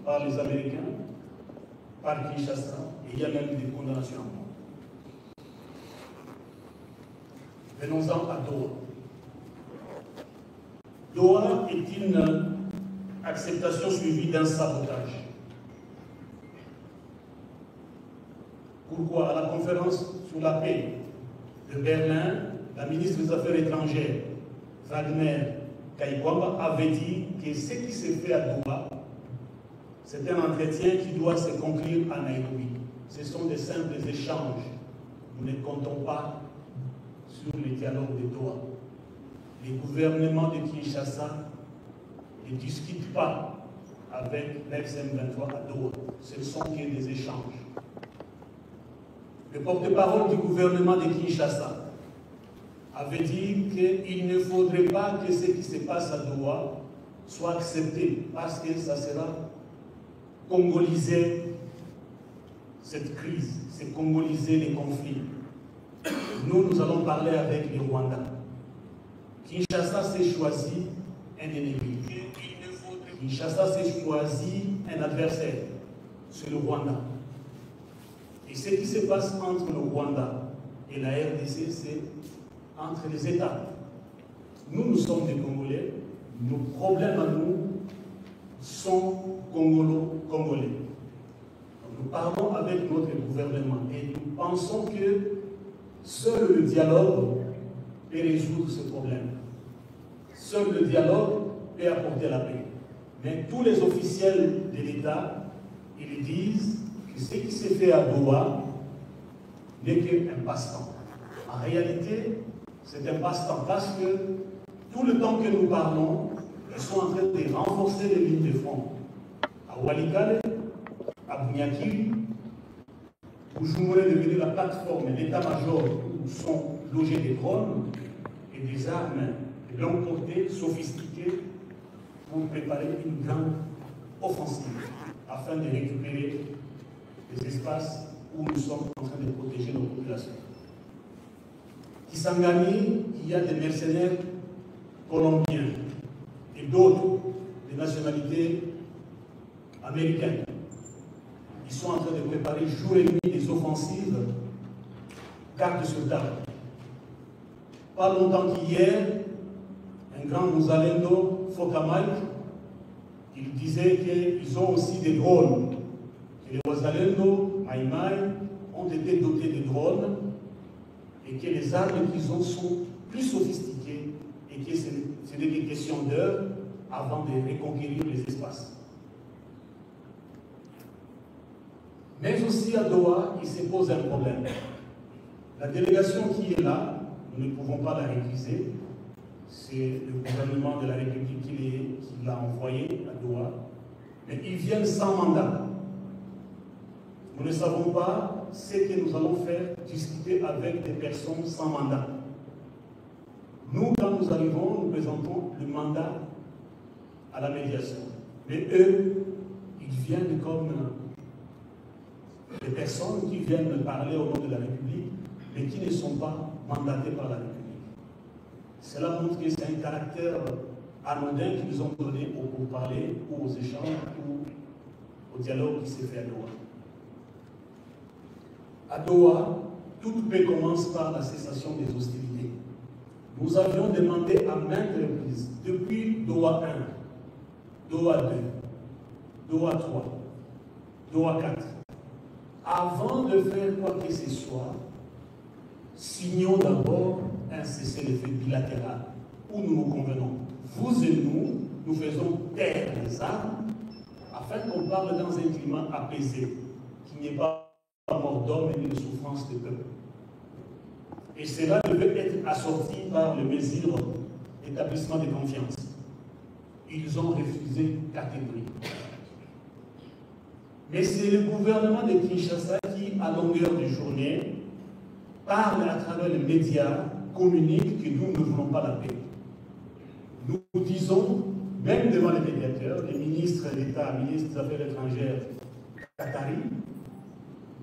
par les Américains, par Kinshasa, et il y a même des condamnations à mort. Venons-en à Doha. Doha est une acceptation suivie d'un sabotage. Pourquoi? À la conférence sur la paix de Berlin, la ministre des Affaires étrangères, Wagner Kayibanda, avait dit que ce qui s'est fait à Doha, c'est un entretien qui doit se conclure à Nairobi. Ce sont des simples échanges. Nous ne comptons pas sur le dialogue de Doha. Les gouvernements de Kinshasa ne discutent pas avec l'ex-M23 à Doha. Ce ne sont que des échanges. Le porte-parole du gouvernement de Kinshasa avait dit qu'il ne faudrait pas que ce qui se passe à Doha soit accepté parce que ça sera congoliser cette crise, c'est congoliser les conflits. Nous allons parler avec les Rwandais. Kinshasa s'est choisi un ennemi. Kinshasa s'est choisi un adversaire, c'est le Rwanda. Et ce qui se passe entre le Rwanda et la RDC, c'est entre les États. Nous sommes des Congolais, nos problèmes à nous sont congolais. Nous parlons avec notre gouvernement et nous pensons que seul le dialogue peut résoudre ce problème. Seul le dialogue peut apporter la paix. Mais tous les officiels de l'État, ils disent que ce qui s'est fait à Doha n'est qu'un passe-temps. En réalité, c'est un passe-temps parce que tout le temps que nous parlons, ils sont en train de renforcer les lignes de front. À Walikale, à Bunyakiri, où Jumore est devenu la plateforme, l'état-major où sont logés des drones et des armes de longue portée sophistiquées pour préparer une grande offensive afin de récupérer les espaces où nous sommes en train de protéger nos populations. Kisangani, il y a des mercenaires colombiens et d'autres de nationalités américaines. Ils sont en train de préparer jour et nuit des offensives garde sur table. Pas longtemps qu'hier, un grand Muzalendo, Fokamai, il disait qu'ils ont aussi des drones. Que les Wazalendo, Maïmaï, ont été dotés de drones et que les armes qu'ils ont sont plus sophistiquées et que ce n'est qu'une question d'heure avant de reconquérir les espaces. Mais aussi à Doha, il se pose un problème. La délégation qui est là, nous ne pouvons pas la réviser. C'est le gouvernement de la République qui l'a envoyé à Doha. Mais ils viennent sans mandat. Nous ne savons pas ce que nous allons faire, discuter avec des personnes sans mandat. Nous, quand nous arrivons, nous présentons le mandat à la médiation. Mais eux, ils viennent comme des personnes qui viennent parler au nom de la République, mais qui ne sont pas mandatés par la République. Cela montre que c'est un caractère anodin qu'ils ont donné au pourparler, ou aux échanges, ou au dialogue qui s'est fait à Doha. À Doha, toute paix commence par la cessation des hostilités. Nous avions demandé à maintes reprises, depuis Doha 1, Doha 2, Doha 3, Doha 4, avant de faire quoi que ce soit, signons d'abord un cessez-le-feu bilatéral où nous nous convenons. Vous et nous, nous faisons taire les armes afin qu'on parle dans un climat apaisé, qu'il n'y ait pas mort d'homme et de souffrance de peuple. Et cela devait être assorti par le mesure d'établissement de confiance. Ils ont refusé catégoriquement. Mais c'est le gouvernement de Kinshasa qui, à longueur de journée, parle à travers les médias, communique que nous ne voulons pas la paix. Nous disons, même devant les médiateurs, les ministres d'État, ministres des Affaires étrangères qataris,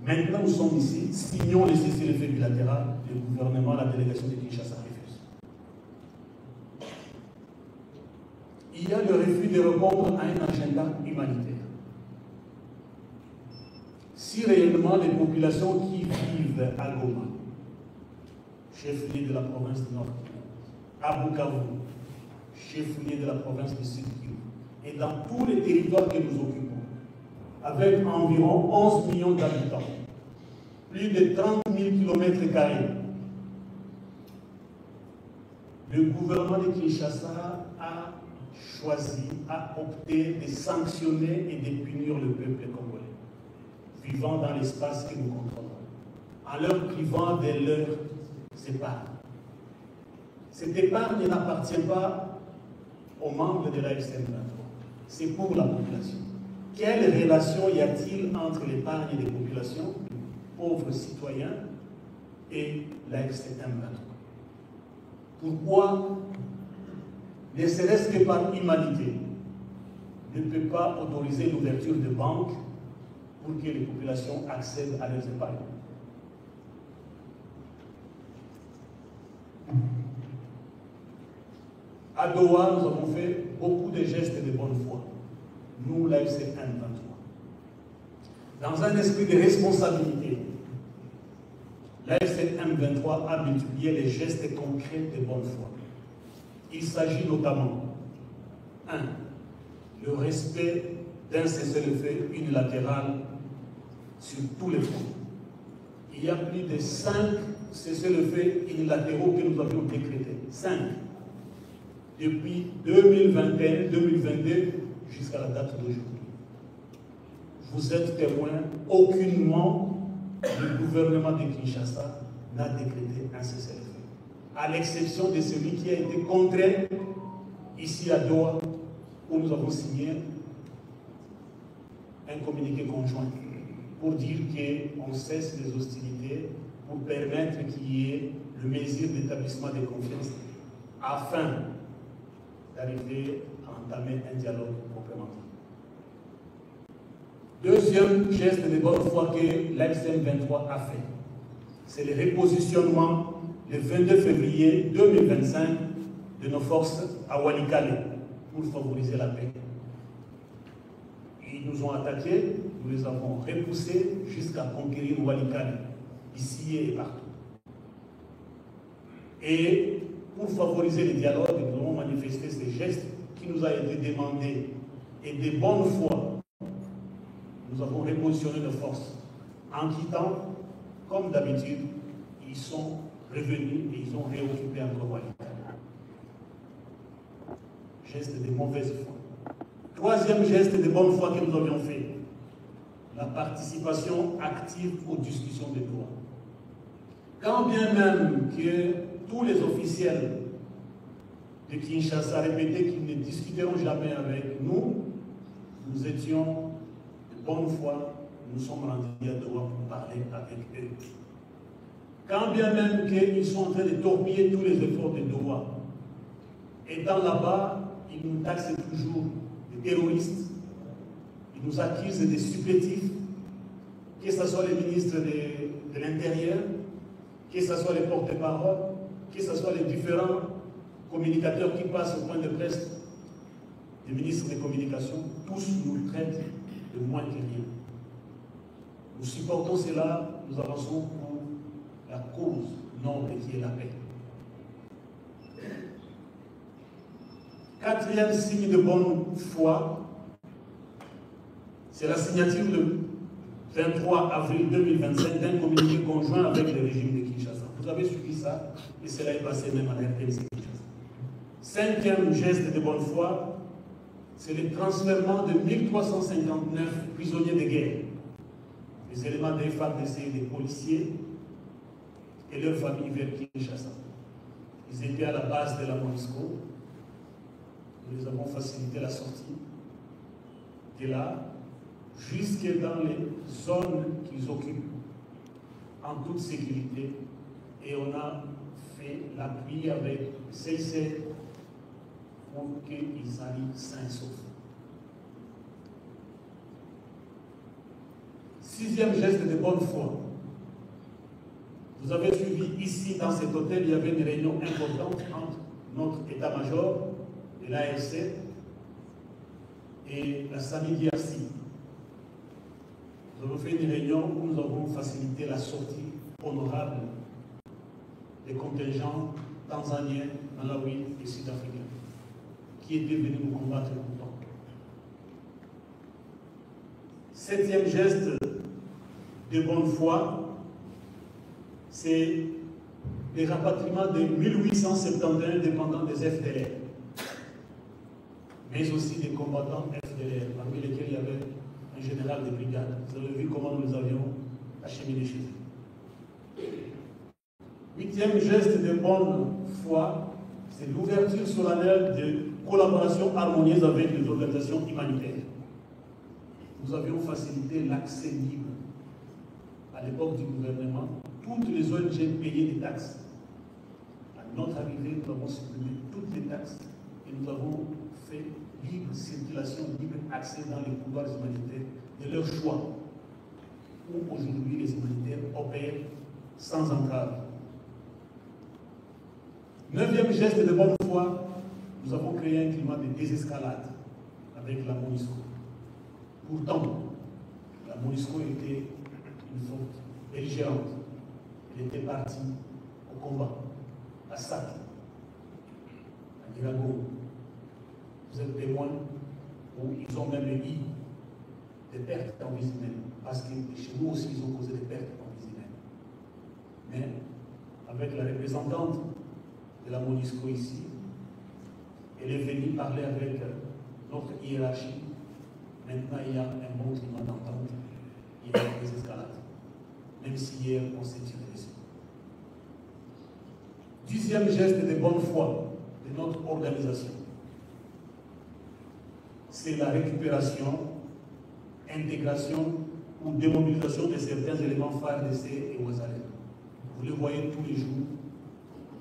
maintenant nous sommes ici, signons les cessez-le-feu bilatéral, le gouvernement, la délégation de Kinshasa refuse. Il y a le refus de répondre à un agenda humanitaire. si réellement les populations qui vivent à Goma, chef-lieu de la province du Nord, à Bukavu, chef-lieu de la province du Sud, et dans tous les territoires que nous occupons, avec environ 11 millions d'habitants, plus de 30 000 km², le gouvernement de Kinshasa a choisi, a opté de sanctionner et de punir le peuple congolais, vivant dans l'espace que nous contrôlons, en leur privant de leur épargne. Cette épargne n'appartient pas aux membres de la FCM23, c'est pour la population. Quelle relation y a-t-il entre l'épargne des populations, pauvres citoyens, et la FCM23? Pourquoi, ne serait-ce que par humanité, ne peut pas autoriser l'ouverture de banques pour que les populations accèdent à leurs épargnes? À Doha, nous avons fait beaucoup de gestes de bonne foi. Nous, la FCM23. Dans un esprit de responsabilité, la FCM23 a multiplié les gestes concrets de bonne foi. Il s'agit notamment, 1. Le respect d'un cessez-le-feu unilatéral sur tous les fronts. Il y a plus de 5 cessez-le-feu unilatéraux que nous avions décrétés. 5. Depuis 2021-2022 jusqu'à la date d'aujourd'hui. Vous êtes témoins, aucunement le gouvernement de Kinshasa n'a décrété un cessez-le-feu. À l'exception de celui qui a été contraint ici à Doha, où nous avons signé un communiqué conjoint pour dire qu'on cesse les hostilités, pour permettre qu'il y ait le mesure d'établissement de confiance afin d'arriver à entamer un dialogue proprement dit. Deuxième geste de bonne foi que l'FCM23 a fait, c'est le repositionnement le 22 février 2025 de nos forces à Walikale pour favoriser la paix. Ils nous ont attaqués, nous les avons repoussés jusqu'à conquérir Walikale, ici et partout. Et pour favoriser le dialogue, nous avons manifesté ces gestes qui nous a été demandés. Et de bonne foi, nous avons repositionné nos forces. En quittant, comme d'habitude, ils sont revenus et ils ont réoccupé encore Walikale. Geste de mauvaise foi. Troisième geste de bonne foi que nous avions fait, la participation active aux discussions de droit. Quand bien même que tous les officiels de Kinshasa répétaient qu'ils ne discuteront jamais avec nous, nous étions de bonne foi, nous sommes rendus à Doha pour parler avec eux. Quand bien même qu'ils sont en train de torpiller tous les efforts de Doha, étant là-bas, ils nous taxent toujours de terroristes, ils nous accusent de supplétifs, que ce soit les ministres de l'Intérieur, que ce soit les porte-paroles, que ce soit les différents communicateurs qui passent au point de presse des ministres des communications, tous nous traitent de moins que rien. Nous supportons cela, nous avançons pour la cause noble qui est la paix. Quatrième signe de bonne foi, c'est la signature le 23 avril 2025 d'un communiqué conjoint avec le régime de Kinshasa. Vous avez suivi ça et cela est passé même à l'RTC Kinshasa. Cinquième geste de bonne foi, c'est le transfèrement de 1359 prisonniers de guerre, les éléments des FARDC et des policiers et leurs familles vers Kinshasa. Ils étaient à la base de la MONUSCO. Nous avons facilité la sortie de là, jusque dans les zones qu'ils occupent, en toute sécurité. Et on a fait l'appui avec CIC pour qu'ils arrivent sains et saufs. Sixième geste de bonne foi. Vous avez suivi ici, dans cet hôtel, il y avait une réunion importante entre notre état-major de l'AFC et la SAMI DRC. Nous avons fait une réunion où nous avons facilité la sortie honorable des contingents tanzaniens, malawiens et sud-africains qui étaient venus nous combattre longtemps. Septième geste de bonne foi, c'est le rapatriement de 1871 dépendants des FDLR, mais aussi des combattants FDLR, parmi lesquels il y avait un général de brigade. Vous avez vu comment nous les avions acheminés chez eux. Huitième geste de bonne foi, c'est l'ouverture solennelle de collaboration harmonieuse avec les organisations humanitaires. Nous avions facilité l'accès libre. À l'époque du gouvernement, toutes les ONG payaient des taxes. À notre arrivée, nous avons supprimé toutes les taxes et nous avons fait libre circulation, libre accès dans les couloirs humanitaires de leur choix, où aujourd'hui les humanitaires opèrent sans entrave. Neuvième geste de bonne foi, nous avons créé un climat de désescalade avec la MONUSCO. Pourtant, la MONUSCO était une force belligérante. Elle était partie au combat, à Sake, à Nirago. Vous êtes témoins où ils ont même émis des pertes en vie humaine, parce que chez nous aussi, ils ont causé des pertes en vie humaine. Mais avec la représentante de la MONUSCO ici, elle est venue parler avec notre hiérarchie. Maintenant, il y a un bon climat d'entente, il y a des escalades. Même si hier, on s'est tiré dessus. Dixième geste de bonne foi de notre organisation, c'est la récupération, intégration ou démobilisation de certains éléments FARDC et Ouazalem. Vous les voyez tous les jours.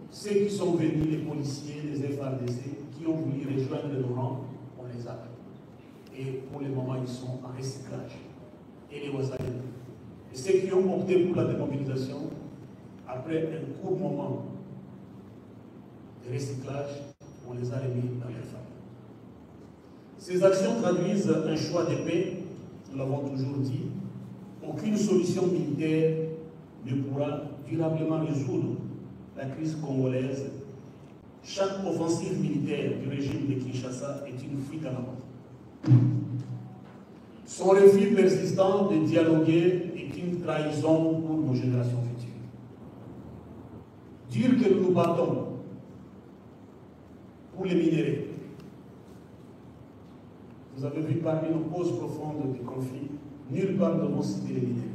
Ceux qui sont venus, les policiers, les FARDC, qui ont voulu rejoindre nos rangs, on les a. Et pour le moment, ils sont en recyclage. Et les Ouazalem. Et ceux qui ont opté pour la démobilisation, après un court moment de recyclage, on les a remis dans les familles. Ces actions traduisent un choix de paix, nous l'avons toujours dit. Aucune solution militaire ne pourra durablement résoudre la crise congolaise. Chaque offensive militaire du régime de Kinshasa est une fuite en avant. Son refus persistant de dialoguer est une trahison pour nos générations futures. Dire que nous nous battons pour les minéraux. Vous avez vu parmi nos causes profondes du conflit, nulle part nous avons cité les minéraux.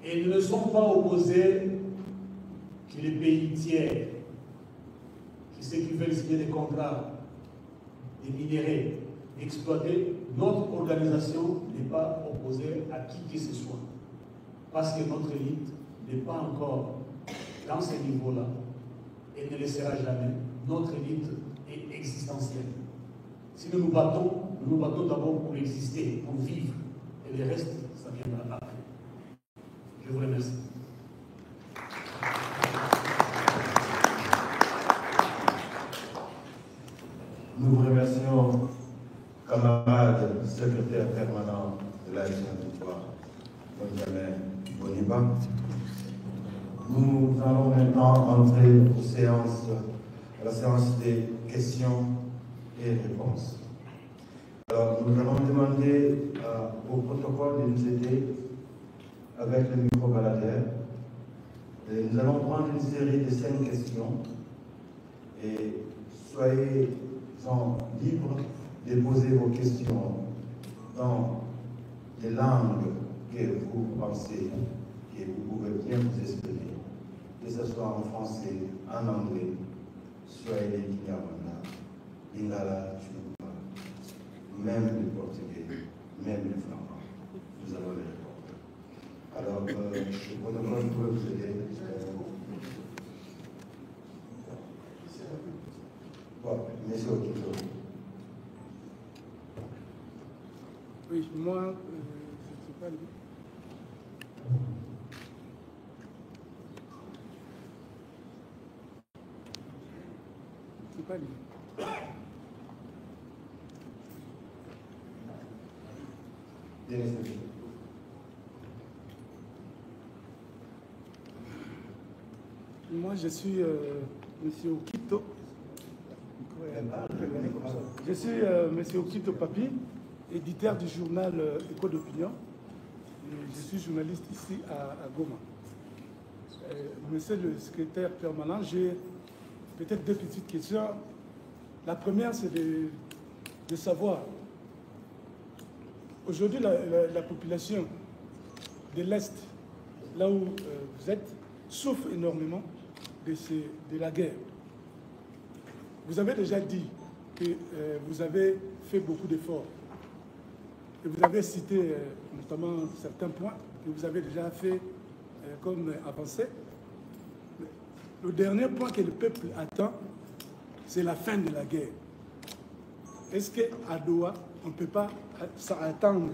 Et ils ne sont pas opposés que les pays tiers, qui ceux qui veulent signer des contrats, des minéraux, exploiter, notre organisation n'est pas opposée à qui que ce soit. Parce que notre élite n'est pas encore dans ce niveau-là et ne le sera jamais. Notre élite est existentielle. Si nous nous battons d'abord pour exister, pour vivre, et le reste, ça viendra après. Je vous remercie. Nous vous remercions, camarade secrétaire permanent de la région de Touba, Benjamin Boniba. Nous allons maintenant entrer à la séance des questions et réponses. Alors, nous allons demander au protocole de nous aider avec le micro-baladeur. Nous allons prendre une série de 5 questions et soyez-en libres de poser vos questions dans les langues que vous pensez que vous pouvez bien vous exprimer, que ce soit en français, en anglais, Swahili, Kinyarwanda, Lingala, Chinois, même le portugais, même le flamand. Nous allons les répondre. Alors, le protocole peut vous aider. Bon, monsieur Okito. Oui, moi, je ne sais pas lui. C'est pas lui. Moi, je suis Monsieur Okito. Je suis Monsieur Okito Papi, éditeur du journal Écho d'Opinion. Je suis journaliste ici à Goma. Monsieur le secrétaire permanent, j'ai peut-être deux petites questions. La première, c'est de savoir, aujourd'hui, la population de l'Est, là où vous êtes, souffre énormément de la guerre. Vous avez déjà dit que vous avez fait beaucoup d'efforts. Et vous avez cité notamment certains points que vous avez déjà fait comme avancée. Le dernier point que le peuple attend, c'est la fin de la guerre. Est-ce qu'à Doha, on ne peut pas s'attendre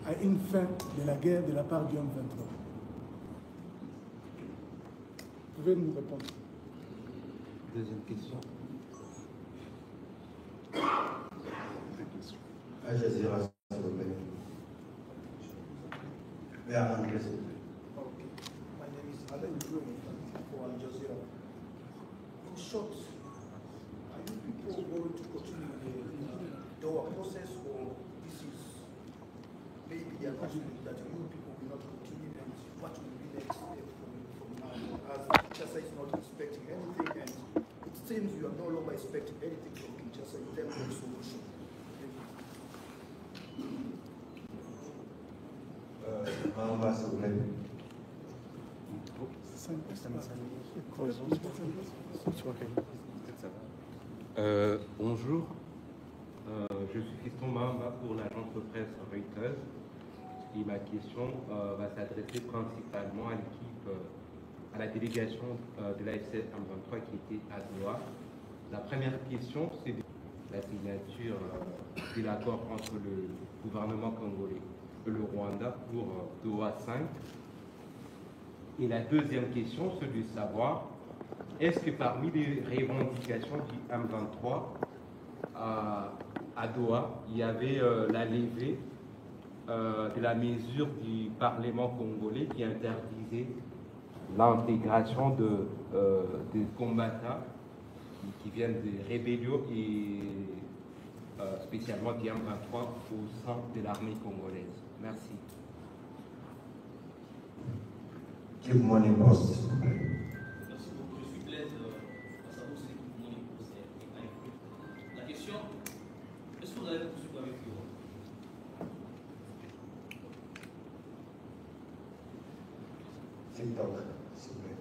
à une fin de la guerre de la part du M23? Vous pouvez nous répondre? Deuxième question. Al Jazeera, s'il vous plaît. Mais en anglais, s'il vous plaît. Okay. My name is Alain Ibrahim for Al Jazeera. In short, are you people going to continue the Doha process, or this is maybe an announcement that you people will not continue, and what will be the next step from now? As Kinshasa is not expecting anything, and it seems you are no longer expecting anything from Kinshasa in terms of solution. Mamba, s'il vous plaît. Bonjour, je suis Fiston Mamba pour l'agence de presse Reuters et ma question va s'adresser principalement à l'équipe, à la délégation de l'AFC M23 qui était à Doha. La première question, c'est la signature de l'accord entre le gouvernement congolais et le Rwanda pour Doha 5. Et la deuxième question, c'est de savoir, est-ce que parmi les revendications du M23 à Doha, il y avait la levée de la mesure du Parlement congolais qui interdisait l'intégration de combattants qui viennent des rébellions et spécialement du M23 au sein de l'armée congolaise? Merci. Give money post, s'il vous plaît. Merci beaucoup. Je suis Blaise à savoir ce que vous money post est. La question, est-ce que vous avez poursuivi avec eux? TikTok, s'il vous plaît.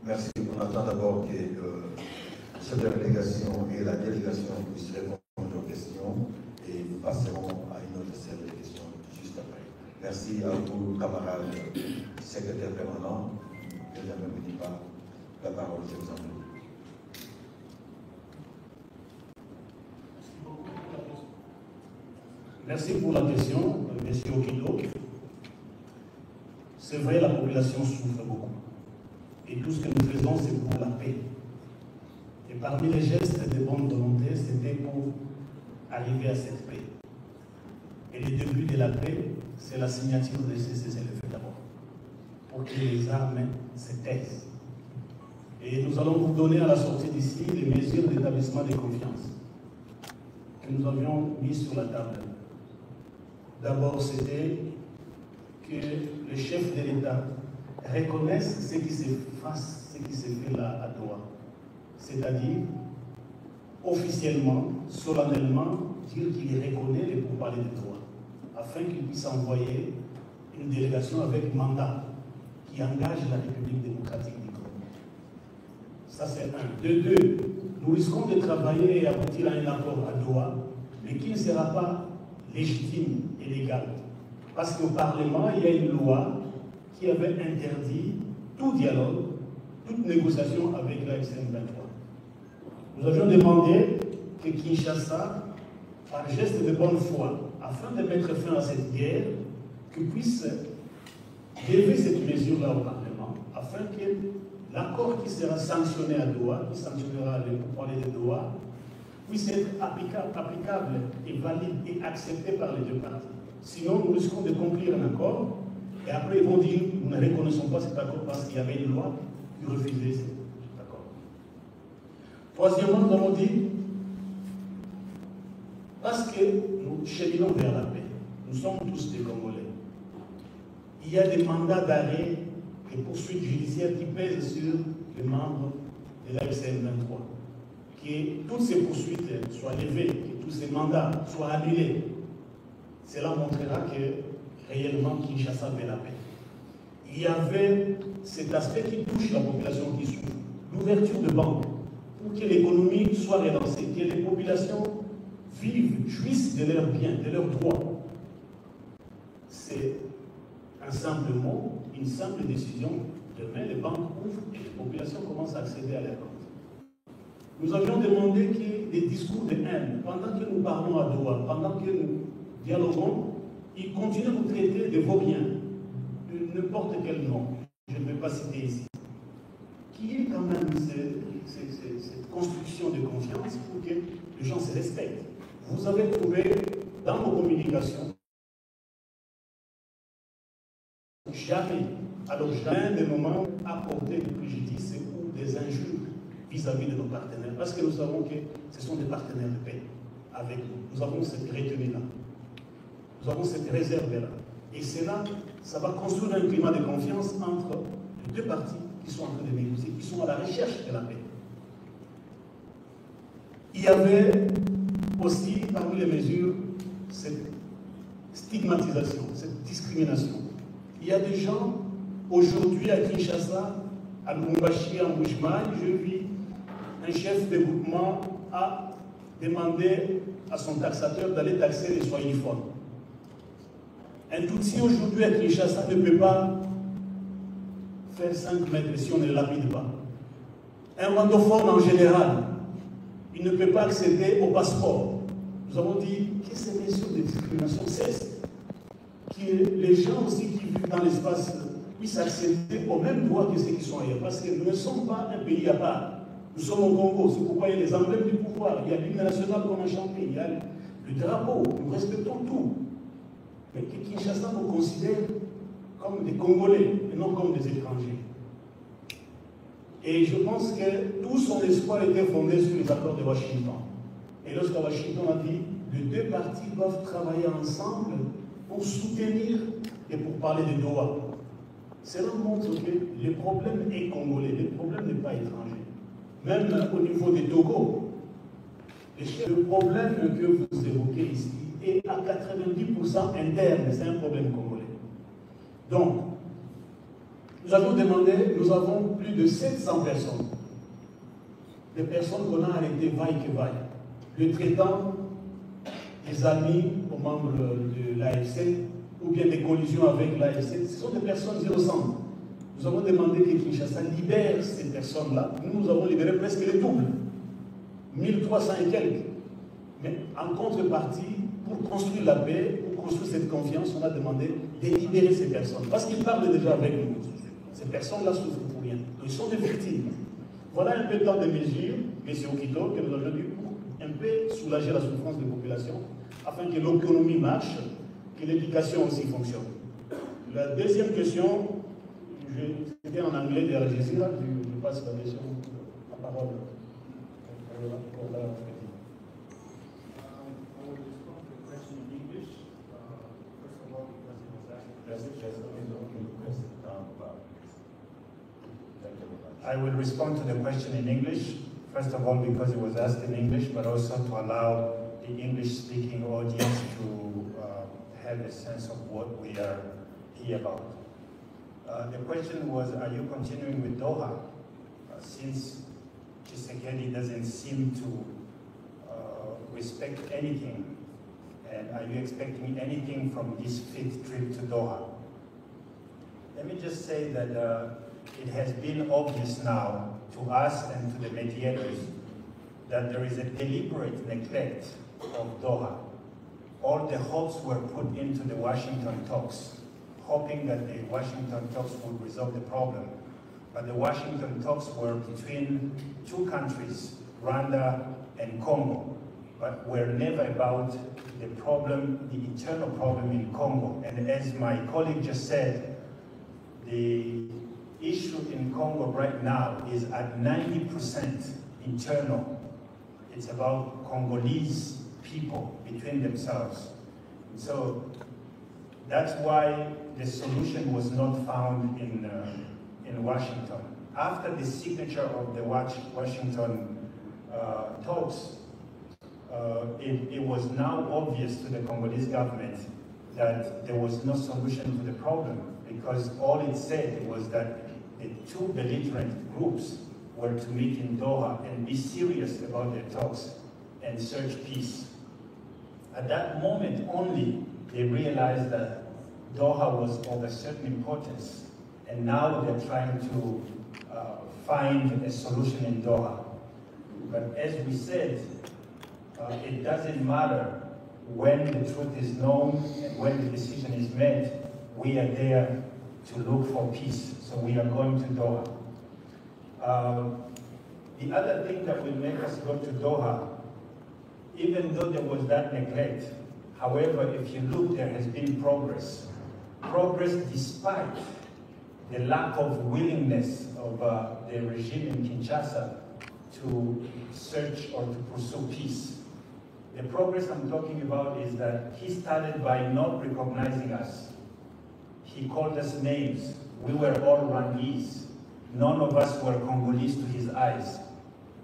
Merci. On attend d'abord que cette délégation et la délégation puissent répondre aux questions et nous passerons à une autre série de questions juste après. Merci à vous, camarades secrétaires permanents. Je ne me dis pas la parole, je vous en prie. Merci pour la question, M. Okito. C'est vrai, la population souffre beaucoup. Et tout ce que nous faisons, c'est pour la paix. Et parmi les gestes de bonne volonté, c'était pour arriver à cette paix. Et le début de la paix, c'est la signature de ce cessez-le-feu d'abord, pour que les armes se taisent. Et nous allons vous donner à la sortie d'ici les mesures d'établissement de confiance que nous avions mises sur la table. D'abord, c'était que le chef de l'État reconnaisse ce qui se fait là à Doha. C'est-à-dire, officiellement, solennellement, dire qu'il reconnaît les pourparlers de Doha, afin qu'il puisse envoyer une délégation avec mandat qui engage la République démocratique du Congo. Ça, c'est un. De deux, nous risquons de travailler et aboutir à un accord à Doha, mais qui ne sera pas légitime et légal. Parce qu'au Parlement, il y a une loi qui avait interdit tout dialogue, toute négociation avec la FCM23. Nous avions demandé que Kinshasa, par geste de bonne foi, afin de mettre fin à cette guerre, que puisse lever cette mesure-là au Parlement, afin que l'accord qui sera sanctionné à Doha, qui sanctionnera les pourparlers de Doha, puisse être applicable et valide et accepté par les deux parties. Sinon, nous risquons de conclure un accord, et après ils vont dire, nous ne reconnaissons pas cet accord parce qu'il y avait une loi qui refusait cet accord. Troisièmement, nous avons dit, parce que nous cheminons vers la paix, nous sommes tous des Congolais. Il y a des mandats d'arrêt et poursuites judiciaires qui pèsent sur les membres de la FCM23. Que toutes ces poursuites soient levées, que tous ces mandats soient annulés. Cela montrera que réellement Kinshasa veut la paix. Il y avait cet aspect qui touche la population qui souffre. L'ouverture de banques pour que l'économie soit relancée, que les populations vivent, jouissent de leurs biens, de leurs droits. C'est un simple mot, une simple décision. Demain, les banques ouvrent et les populations commencent à accéder à leurs comptes. Nous avions demandé qu'il y ait des discours de haine. Pendant que nous parlons à Doha, pendant que nous dialoguons, ils continuent de nous traiter de vauriens, de n'importe quel nom. Je ne vais pas citer ici. Qui est quand même cette construction de confiance pour que les gens se respectent. Vous avez trouvé dans nos communications jamais, alors jamais des moments apporter des préjudices ou des injures vis-à-vis de nos partenaires, parce que nous savons que ce sont des partenaires de paix avec nous. Nous avons cette retenue-là. Nous avons cette réserve-là. Et cela, ça va construire un climat de confiance entre les deux parties qui sont en train de négocier, qui sont à la recherche de la paix. Il y avait aussi, parmi les mesures, cette stigmatisation, cette discrimination. Il y a des gens, aujourd'hui à Kinshasa, à Lubumbashi, à Mbujimayi, je vis un chef de groupement a demandé à son taxateur d'aller taxer les soins uniformes. Un Tutsi aujourd'hui à Kinshasa ne peut pas faire 5 mètres si on ne lapide pas. Un rwandophone en général, il ne peut pas accéder au passeport. Nous avons dit que ces mesures de discrimination cessent. Que les gens aussi qui vivent dans l'espace puissent accéder aux mêmes droits que ceux qui sont ailleurs. Parce que nous ne sommes pas un pays à part. Nous sommes au Congo, c'est pourquoi il y a les emblèmes du pouvoir, il y a l'hymne national qu'on a chanté, il y a le drapeau, nous respectons tout. Mais que Kinshasa nous considère comme des Congolais et non comme des étrangers. Et je pense que tout son espoir était fondé sur les accords de Washington. Et lorsqu'à Washington a dit, les deux parties doivent travailler ensemble pour soutenir et pour parler de Doha. Cela montre que le problème est congolais, le problème n'est pas étranger. Même au niveau des Togo, le problème que vous évoquez ici est à 90% interne, c'est un problème congolais. Donc, nous avons demandé, nous avons plus de 700 personnes, des personnes qu'on a arrêtées vaille que vaille, le traitant des amis aux membres de l'AFC ou bien des collisions avec l'AFC, ce sont des personnes innocentes. Nous avons demandé que Kinshasa libère ces personnes-là. Nous avons libéré presque le double, 1300 et quelques. Mais en contrepartie, pour construire la paix, pour construire cette confiance, on a demandé de libérer ces personnes. Parce qu'ils parlent déjà avec nous. Ces personnes-là souffrent pour rien. Donc, ils sont des victimes. Voilà un peu tant de mesures, M. Okito, que nous avons dû pour un peu soulager la souffrance des populations, afin que l'économie marche, que l'éducation aussi fonctionne. La deuxième question, c'était en anglais de Al Jazeera, je passe la question, la parole pour la I will respond to the question in English, first of all because it was asked in English, but also to allow the English-speaking audience to have a sense of what we are here about. The question was, are you continuing with Doha? Since Tshisekedi doesn't seem to respect anything, and are you expecting anything from this 5th trip to Doha? Let me just say that it has been obvious now to us and to the mediators that there is a deliberate neglect of Doha. All the hopes were put into the Washington talks, hoping that the Washington talks would resolve the problem. But the Washington talks were between two countries, Rwanda and Congo, but were never about the problem, the internal problem in Congo. And as my colleague just said, the issue in Congo right now is at 90% internal. It's about Congolese people between themselves. So that's why the solution was not found in Washington. After the signature of the Washington talks, it was now obvious to the Congolese government that there was no solution to the problem, because all it said was that the two belligerent groups were to meet in Doha and be serious about their talks and search peace. At that moment only, they realized that Doha was of a certain importance, and now they're trying to find a solution in Doha. But as we said, it doesn't matter when the truth is known and when the decision is made. We are there to look for peace, so we are going to Doha. The other thing that will make us go to Doha, even though there was that neglect, however, if you look, there has been progress. Progress despite the lack of willingness of the regime in Kinshasa to search or to pursue peace. The progress I'm talking about is that he started by not recognizing us. He called us names. We were all Rwandese. None of us were Congolese to his eyes.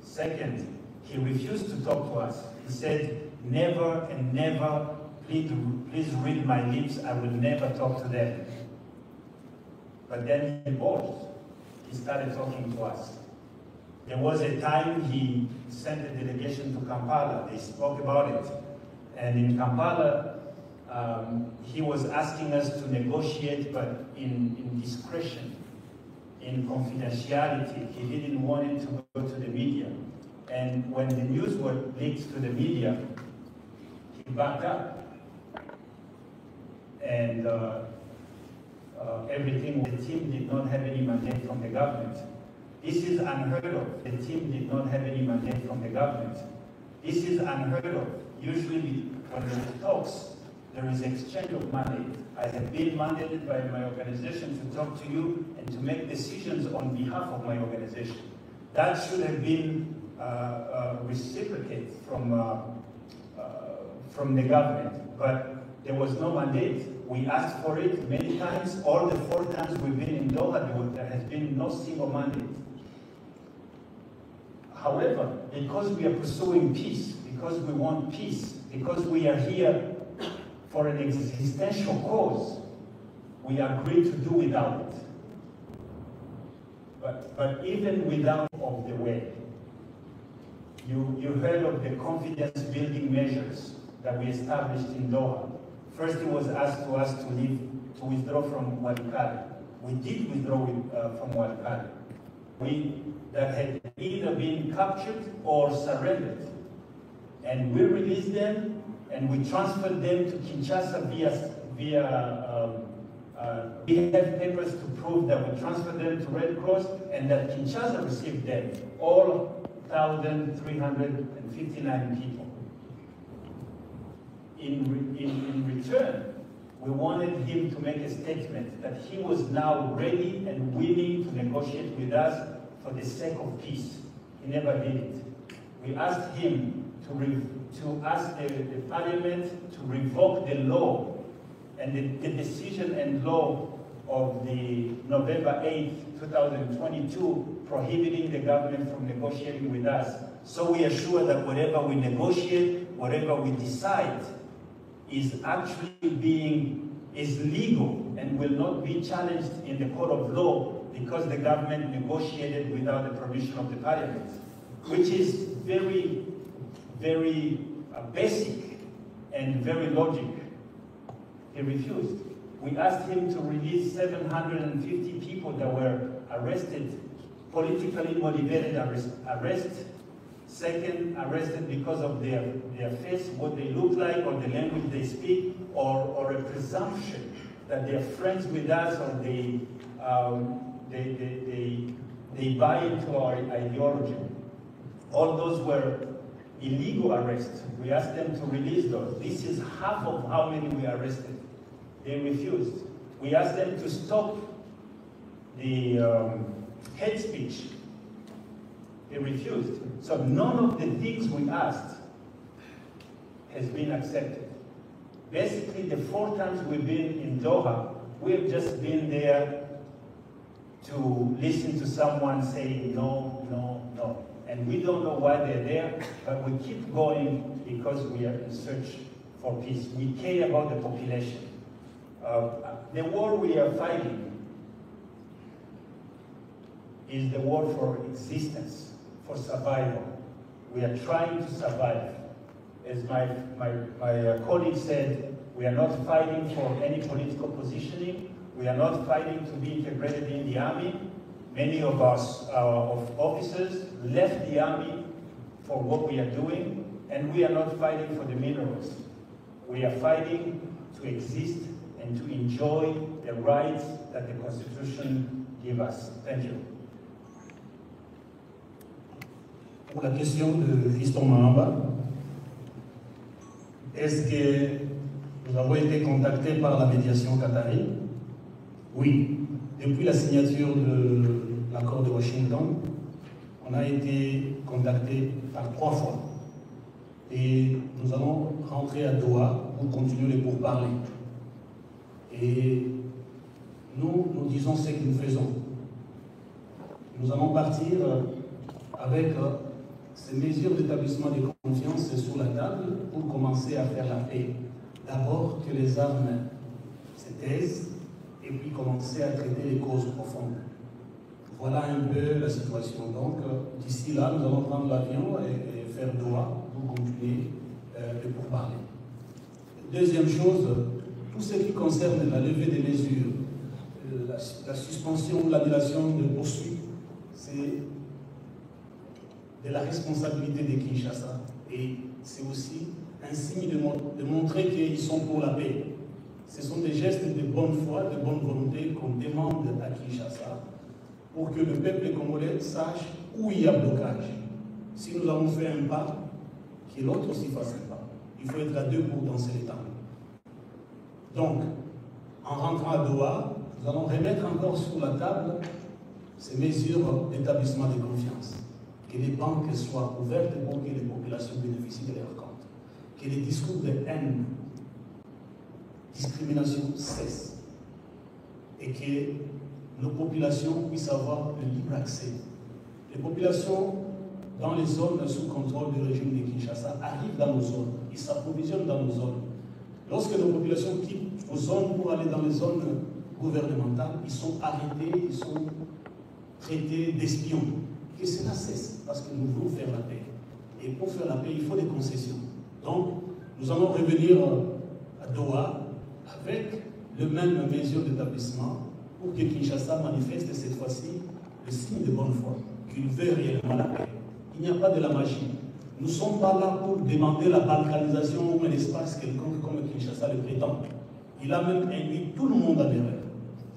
Second, he refused to talk to us. He said, never and never, please read my lips, I will never talk to them. But then he evolved. He started talking to us. There was a time he sent a delegation to Kampala. They spoke about it. And in Kampala, he was asking us to negotiate, but in discretion, in confidentiality. He didn't want it to go to the media. And when the news was leaked to the media, he backed up. And everything, the team did not have any mandate from the government. This is unheard of. The team did not have any mandate from the government. This is unheard of. Usually when there is talks, there is exchange of mandate. I have been mandated by my organization to talk to you and to make decisions on behalf of my organization. That should have been reciprocated from the government, but there was no mandate. We asked for it many times. All the 4 times we've been in Doha, there has been no single mandate. However, because we are pursuing peace, because we want peace, because we are here for an existential cause, we agreed to do without it. But even without of the way, you heard of the confidence building measures that we established in Doha. First, it was asked to us to withdraw from Walikale. We did withdraw from Walikale. That had either been captured or surrendered. And we released them, and we transferred them to Kinshasa we have papers to prove that we transferred them to Red Cross and that Kinshasa received them, all 1,359 people. In return, we wanted him to make a statement that he was now ready and willing to negotiate with us for the sake of peace. He never did it. We asked him to ask the parliament to revoke the law and the decision and law of the November 8, 2022, prohibiting the government from negotiating with us. So we are sure that whatever we negotiate, whatever we decide, is actually is legal and will not be challenged in the court of law because the government negotiated without the permission of the parliament, which is very, very basic and very logical. He refused. We asked him to release 750 people that were arrested, politically motivated arrest. Second, arrested because of their face, what they look like, or the language they speak, or a presumption that they're friends with us, or they buy into our ideology. All those were illegal arrests. We asked them to release those. This is half of how many we arrested. They refused. We asked them to stop the hate speech. They refused. So none of the things we asked has been accepted. Basically, the 4 times we've been in Doha, we've just been there to listen to someone saying no, no, no. And we don't know why they're there, but we keep going because we are in search for peace. We care about the population. The war we are fighting is the war for existence, for survival. We are trying to survive. As my colleague said, we are not fighting for any political positioning. We are not fighting to be integrated in the army. Many of us, officers, left the army for what we are doing, and we are not fighting for the minerals. We are fighting to exist and to enjoy the rights that the Constitution gives us. Thank you. Pour la question de Fiston Mahamba, est-ce que nous avons été contactés par la médiation qatari? Oui. Depuis la signature de l'accord de Washington, on a été contactés par 3 fois. Et nous allons rentrer à Doha pour continuer les pourparlers. Et nous disons ce que nous faisons. Nous allons partir avec ces mesures d'établissement de confiance sur la table pour commencer à faire la paix. D'abord que les armes se taisent et puis commencer à traiter les causes profondes. Voilà un peu la situation. Donc d'ici là, nous allons prendre l'avion et faire Doha pour continuer les pourparlers. Deuxième chose, tout ce qui concerne la levée des mesures, la suspension, l'annulation de poursuites, c'est de la responsabilité de Kinshasa. Et c'est aussi un signe de montrer qu'ils sont pour la paix. Ce sont des gestes de bonne foi, de bonne volonté qu'on demande à Kinshasa pour que le peuple congolais sache où il y a blocage. Si nous avons fait un pas, que l'autre aussi fasse un pas. Il faut être à 2 pour danser les temps. Donc, en rentrant à Doha, nous allons remettre encore sur la table ces mesures d'établissement de confiance. Que les banques soient ouvertes pour que les populations bénéficient de leurs comptes. Que les discours de haine, discrimination cessent. Et que nos populations puissent avoir le libre accès. Les populations dans les zones sous contrôle du régime de Kinshasa arrivent dans nos zones. Ils s'approvisionnent dans nos zones. Lorsque nos populations quittent nos zones pour aller dans les zones gouvernementales, ils sont arrêtés, ils sont traités d'espions. Que cela cesse, parce que nous voulons faire la paix. Et pour faire la paix, il faut des concessions. Donc, nous allons revenir à Doha avec le même mesure d'établissement pour que Kinshasa manifeste cette fois-ci le signe de bonne foi, qu'il veut réellement la paix. Il n'y a pas de la magie. Nous ne sommes pas là pour demander la balkanisation ou un espace quelconque comme Kinshasa le prétend. Il a même induit tout le monde à l'erreur.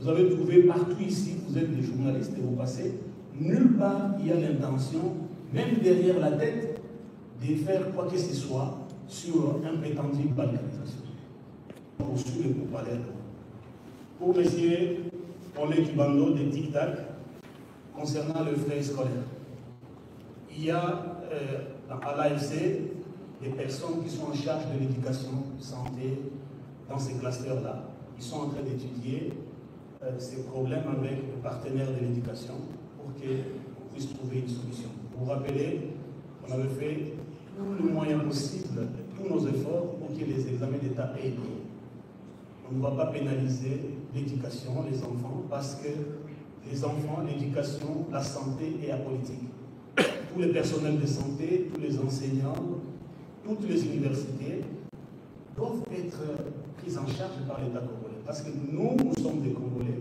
Vous avez trouvé partout ici, vous êtes des journalistes et vous passez, nulle part il y a l'intention, même derrière la tête, de faire quoi que ce soit sur un prétendu balkanisation. Poursuivre pour parler. Pour M. Olé Kibando de Tic Tac, concernant le frais scolaire, il y a à l'AFC des personnes qui sont en charge de l'éducation, santé, dans ces clusters-là. Ils sont en train d'étudier ces problèmes avec les partenaires de l'éducation pour qu'on puisse trouver une solution. Vous vous rappelez, on avait fait tout le moyen possible, tous nos efforts pour que les examens d'État aient lieu. On ne va pas pénaliser l'éducation, les enfants, parce que les enfants, l'éducation, la santé et la politique. Tous les personnels de santé, tous les enseignants, toutes les universités doivent être pris en charge par l'État congolais. Parce que nous sommes des Congolais.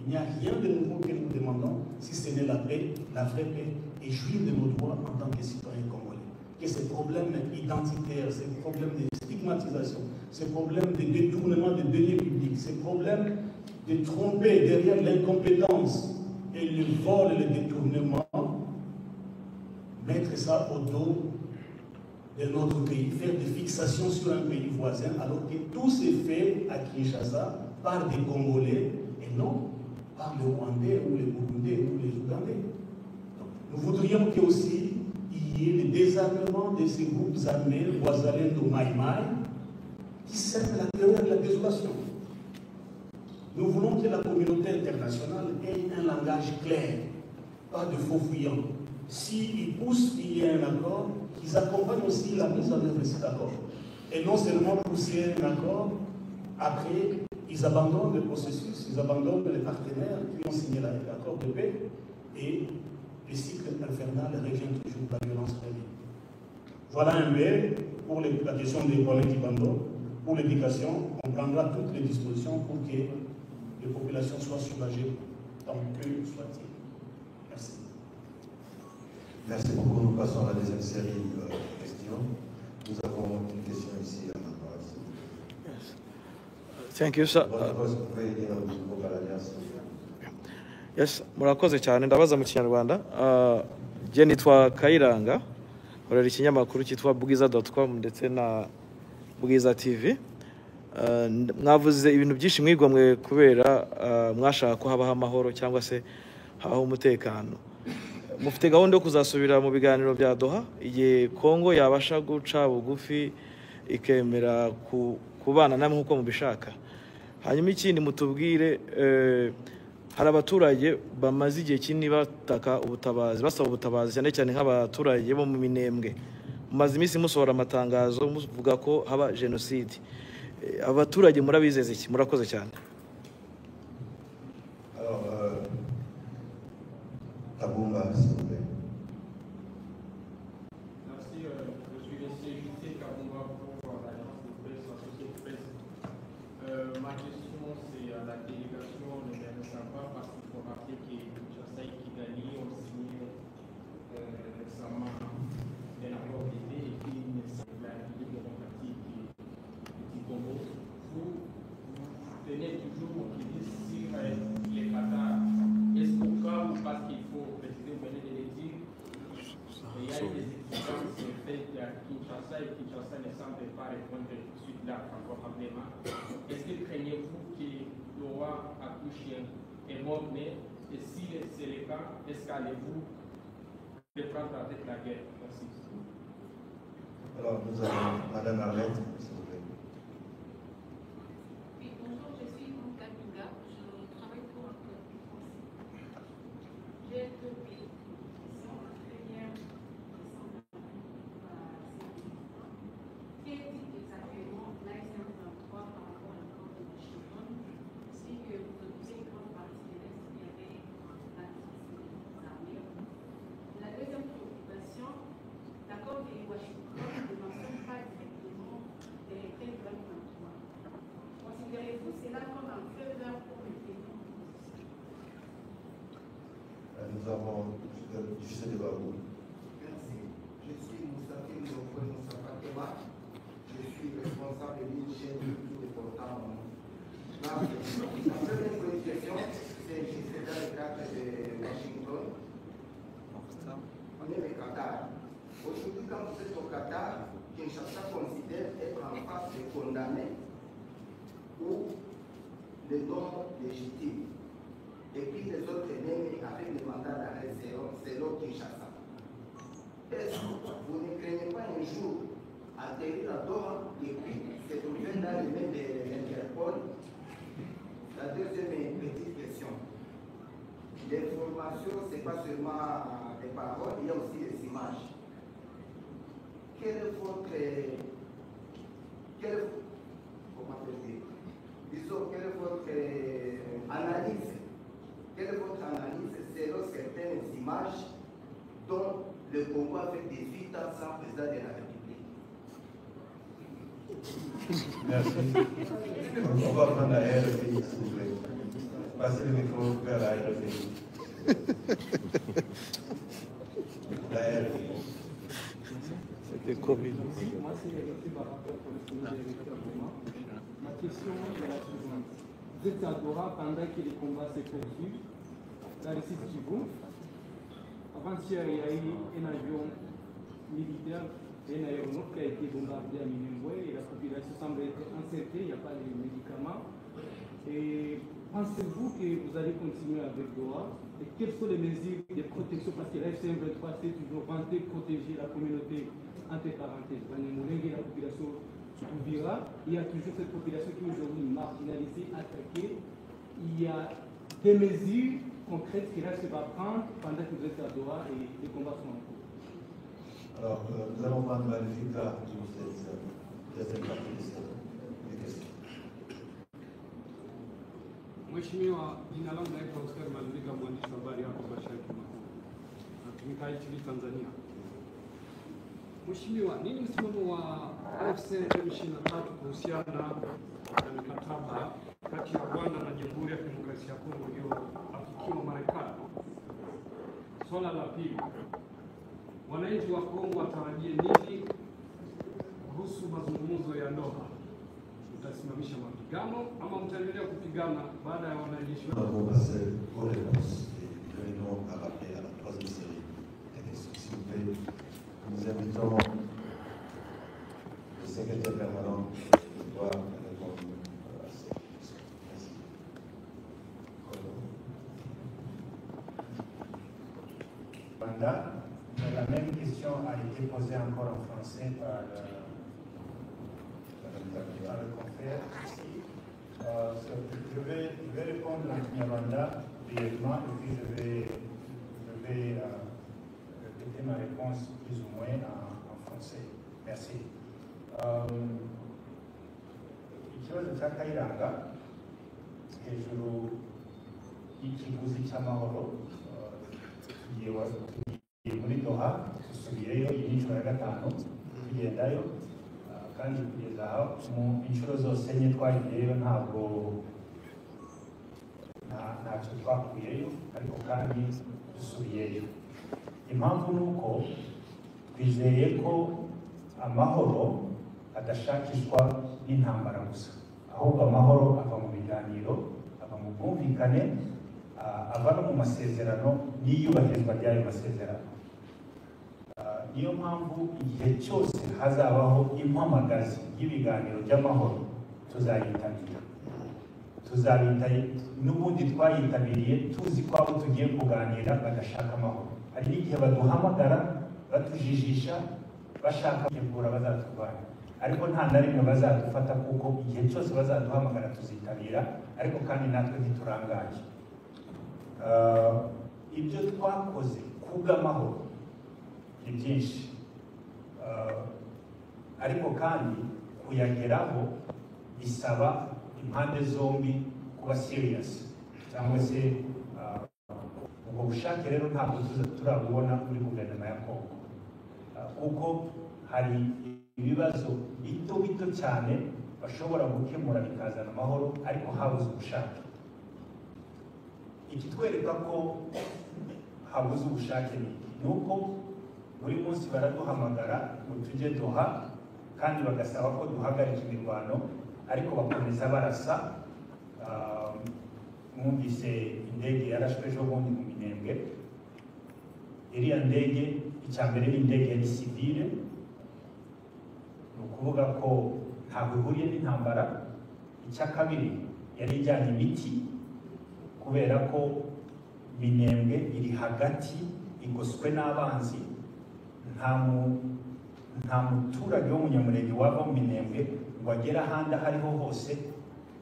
Il n'y a rien de nouveau que nous demandons, si ce n'est la paix, la vraie paix, et jouir de nos droits en tant que citoyens congolais. Que ces problèmes identitaires, ces problèmes de stigmatisation, ces problèmes de détournement de deniers publics, ces problèmes de tromper derrière l'incompétence et le vol et le détournement, mettre ça au dos de notre pays, faire des fixations sur un pays voisin, alors que tout s'est fait à Kinshasa par des Congolais et non par les Rwandais ou les Burundais ou les Ougandais. Donc, nous voudrions qu'il aussi y ait le désarmement de ces groupes armés voisins de Maïmaï qui sèment la terreur et la désolation. Nous voulons que la communauté internationale ait un langage clair, pas de faux fuyants. S'ils poussent qu'il y ait un accord, qu'ils accompagnent aussi la mise en œuvre de cet accord. Et non seulement pousser un accord, après, ils abandonnent le processus, ils abandonnent les partenaires qui ont signé l'accord de paix, et le cycle infernal revient toujours, la violence revient. Voilà un peu pour la question des problèmes qui bandent. Pour l'éducation, on prendra toutes les dispositions pour que les populations soient soulagées tant que soit-il. Merci. Merci beaucoup. Nous passons à la deuxième série de questions. Nous avons une question ici à ma place. Thank you, sir. Yes, murakoze cyane. Ndabaza mu Kinyarwanda. Je nitwa Kayiranga. Nkorera ikinyamakuru cyitwa Bwiza.com ndetse na Bwiza TV. Mwavuze ibintu byinshi mwigomwe kubera mwashaka ko habaho amahoro cyangwa se habaho umutekano. Mufite gahunda yo kuzasubira mu biganiro bya Doha igihe Kongo yabasha guca bugufi ikemera kubana namwe nkuko mubishaka. Hanyuma ikindi mutubwire, hari abaturage bamaze igihe kinini bataka ubutabazi, basaba ubutabazi cyane cyane nk'abaturage bo mu Minembwe. Mumaze iminsi musohora amatangazo muvuga ko haba genocide. Abaturage murabizeza iki? Murakoze cyane. Alors, Tabumba, s'il vous plaît. Merci, je suis le CJT Tabumba pour l'agence de presse, la société presse. Ma question, c'est à la délégation de Saint-Samba, parce qu'il faut rappeler que Kinshasa et Kigali ont signé récemment un accord de paix et qui c'est la République démocratique du Congo. Vous tenez toujours qui dit sur les Qatar. Est-ce qu'au cas où, parce qu'il faut, le président venait de le dire, il y a eu des exigences faites à Kinshasa et Kinshasa ne semble pas répondre tout de suite là favorablement. Est-ce que craignez-vous que le roi accouche un mort-né? Et si c'est le cas, est-ce qu'allez-vous reprendre avec la guerre? Merci. Alors, nous avons Madame Arlette, s'il vous plaît. Oui, bonjour, je suis Moukaminga, je travaille pour un club français. J'ai deux pays qui sont la première qui est dit exactement l'AS-23 par rapport à l'accord de Washington, si que vous connaissez une grande partie de l'Est, il y avait l'activité des armées. La deuxième préoccupation, l'accord de Washington ne mentionne pas directement les T-23. Considérez-vous cela comme un faveur pour les pays? Nous avons juste des barreaux. Merci. Je suis Moussaké Moussafakema. Je suis responsable de l'île chaîne de tout le portant. La première question, c'est juste dans le cadre de Washington. On est au Qatar. Aujourd'hui, quand vous êtes au Qatar, Kinshasa considère être en face de condamnés ou les dons légitimes. Et puis les autres même avec le mandat d'arrêt selon Kinshasa. Est-ce que vous ne craignez pas un jour atterrir à Doha et puis se trouver dans les mains de l'Interpol? La deuxième petite question. l'information, ce n'est pas seulement des paroles, il y a aussi des images. Quelle est votre analyse? Quelle est votre analyse selon certaines images dont le Congo a fait 18 ans sans président de la République? Merci. On va prendre la RFI, s'il vous plaît. Passez le micro vers la RFI. La RFI. C'était Covid. Moi, c'est par rapport au ma question est la suivante. Vous êtes à Dora pendant que les combats se poursuivent. Dans le site Kivu, avant-hier, il y a eu un avion militaire et un aéronaute qui a été bombardé à Minembwe et la population semble être encerclée, il n'y a pas de médicaments. Et pensez-vous que vous allez continuer avec Doha? Et quelles sont les mesures de protection? Parce que la FCM23 s'est toujours vanté protéger la communauté entre parenthèses. La population Ouvira, il y a toujours cette population qui est aujourd'hui marginalisée, attaquée. Il y a des mesures concrètes que l'AFC va prendre pendant que vous êtes à Doha et les combats sont en cours. Alors, nous allons prendre la résultat de cette deuxième partie de cette question. Mheshimiwa, jina langu naitwa Oscar Malulika, mwandishi wa habari hapa Mashariki Makuu, natumika nchini Tanzania. Mheshimiwa, nini msimamo wa AFC M23 kuhusiana na mikataba kati ya Rwanda na Jamhuri ya Kidemokrasia ya Kongo iliyoafikiwa Marekani? Swala la pili, wananchi wa Kongo watarajie nini kuhusu mazungumzo ya Doha? Mtasimamisha mapigano ama mtaendelea kupigana baada ya wanajeshi? Nous avons passé aux réponses et venons à rappeler à la troisième série des questions. S'il vous plaît, nous invitons le secrétaire permanent qui doit répondre à ces questions. Merci. La même question a été posée encore en français par le confrère ici. Je vais répondre en Kinyarwanda brièvement et puis je vais répéter ma réponse plus ou moins en français. Merci. Ikibazo cya Kayiranga hejuru y'ikiguzi cy'amahoro tugiye muri Doha, dusubiyeyo iyi nshuro ya gatanu tugendayo, kandi kugeza aho mu inshuro zose enye twagiyeyo ntacyo twakuyeyo, ariko kandi dusubiyeyo. Impamvu ni uko twizeye ko amahoro adashakishwa n'intambara gusa, ahubwo amahoro ava mu biganiro, ava mu bwumvikane, ava no mu masezerano n'iyubahirizwa ry'ayo masezerano. Niyo mpamvu igihe cyose hazabaho impamagazi y'ibiganiro by'amahoro tuzayitabira. N'ubundi twayitabiriye tuzi ko abo tugiye kuganira badashaka amahoro. Hari n'igihe baduhamagara batujijisha bashaka kugura bazaturwanya, ariko nta na rimwe bazadufata, kuko igihe cyose bazaduhamagara tuzitabira, ariko kandi natwe ntiturangaye. Ibyo twakoze kubw'amahoro ni byinshi, ariko kandi kuyageraho bisaba impande zombi kuba serious, cyangwa se ubwo bushake rero ntabwo turabubona muri guverinoma ya Kongo, kuko hari ibibazo bito bito cyane bashobora gukemura bikazana amahoro, ariko habuze ubushake. Ikitwereka ko habuze ubushake ni uko buri munsi baraduhamagara ngo tujye Doha, kandi bagasaba ko duhagarika imirwano, ariko bakomeza barasa. Mwumvise indege yarashwe ejo bundi mu Minembwe. Iriya ndege icya mbere ni indege ya gisivile, ni ukuvuga ko ntabwo ihuriye n'intambara. Icya kabiri yari ijyanye imiti, kubera ko Minembwe iri hagati, igoswe n'abanzi. Nta muturage w'umunyamurenge wava mu Minembwe ngo agere ahandi aho ariho hose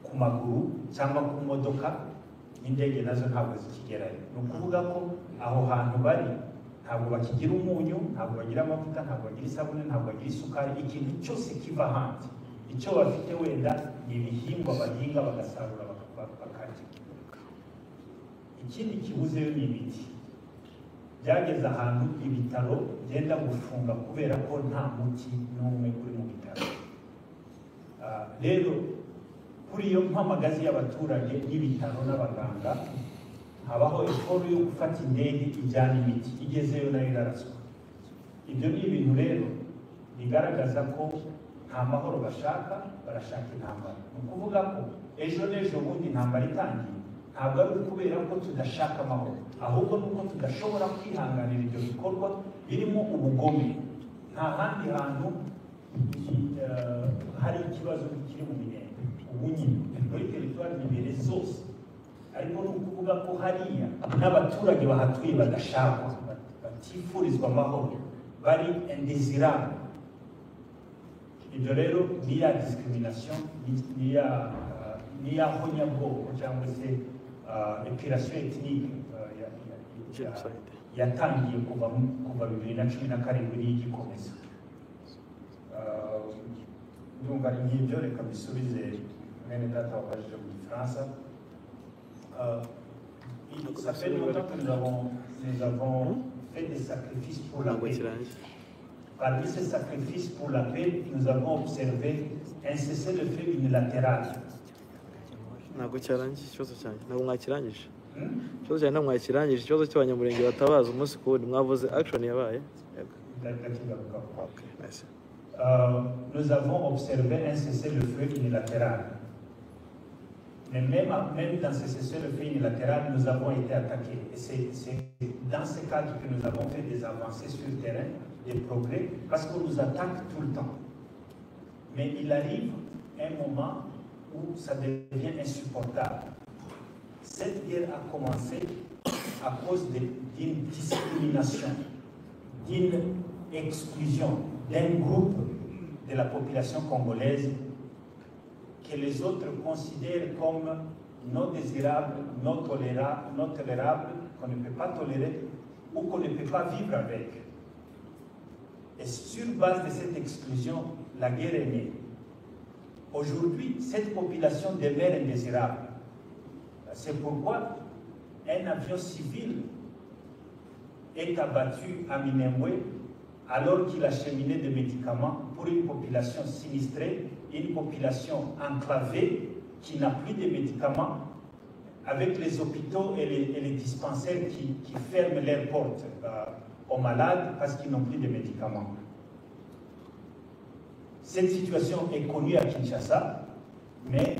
ku maguru cyangwa ku modoka n'indege nazo ntabwo zikigerayo. Ni ukuvuga ko aho hantu bari ntabwo bakigira umunyu, ntabwo bagira amavuta, ntabwo bagira isabune, ntabwo bagira isukari, ikintu cyose kiva hanze. Icyo bafite wenda ni ibihingwa bahinga bagasarura bakarya. Ikindi kibuzeyo ni imiti. Byageze ahantu ibitaro byenda gufunga kubera ko nta muti n'umwe uri mu bitaro. Rero kuri iyo mpamagazi y'abaturage n'ibitaro n'abaganga habaho eforo yo gufata indege ijyana imiti, igezeyo nayo iraraswa. Ibyo ni ibintu rero bigaragaza ko nta mahoro bashaka, barashaka intambara. Ni ukuvuga ko ejo n'ejo bundi intambara itangiye ntabwo ari ukubera ko tudashaka amahoro, ahubwo ni uko tudashobora kwihanganira ibyo bikorwa birimo ubugome. Nta handi hantu hari ikibazo kiri mu minembwe ubu nyine muri teritwari imbere zose, ariko ni ukuvuga ko hariya n'abaturage bahatuye badashakwa, batifurizwa amahoro, bari indesirable. Ibyo rero ni ya discrimination, ni ya honyabwoko cyangwa se epilation ethnique yatangiye kuva 2017 n'igikomeza. Ndumva ari ngibyo, reka bisubize mwene data wabajije mu Gifaransa. Ça fait longtemps que nous avons fait des sacrifices pour la paix. Parmi ces sacrifices pour la paix, nous avons observé un cessez-le-feu unilatéral. Ntabwo cyarangiye ikibazo cyanjye, ntabwo mwakirangije. Ikibazo cyanjye ntabwo mwakirangije, ikibazo cy'abanyamurenge batabaza umunsi ku wundi, mwavuze action yabaye. Nous avons observé un cessez-le-feu unilatéral. Mais même dans ce cessez-le-feu unilatéral, nous avons été attaqués. Et c'est dans ce cadre que nous avons fait des avancées sur le terrain, des progrès, parce qu'on nous attaque tout le temps. Mais il arrive un moment où ça devient insupportable. Cette guerre a commencé à cause d'une discrimination, d'une exclusion d'un groupe de la population congolaise que les autres considèrent comme non désirables, non tolérables, qu'on ne peut pas tolérer ou qu'on ne peut pas vivre avec. Et sur base de cette exclusion, la guerre est née. Aujourd'hui, cette population demeure indésirable. C'est pourquoi un avion civil est abattu à Minembwe alors qu'il acheminait des médicaments pour une population sinistrée, une population enclavée qui n'a plus de médicaments, avec les hôpitaux et les dispensaires qui ferment leurs portes aux malades parce qu'ils n'ont plus de médicaments. Cette situation est connue à Kinshasa, mais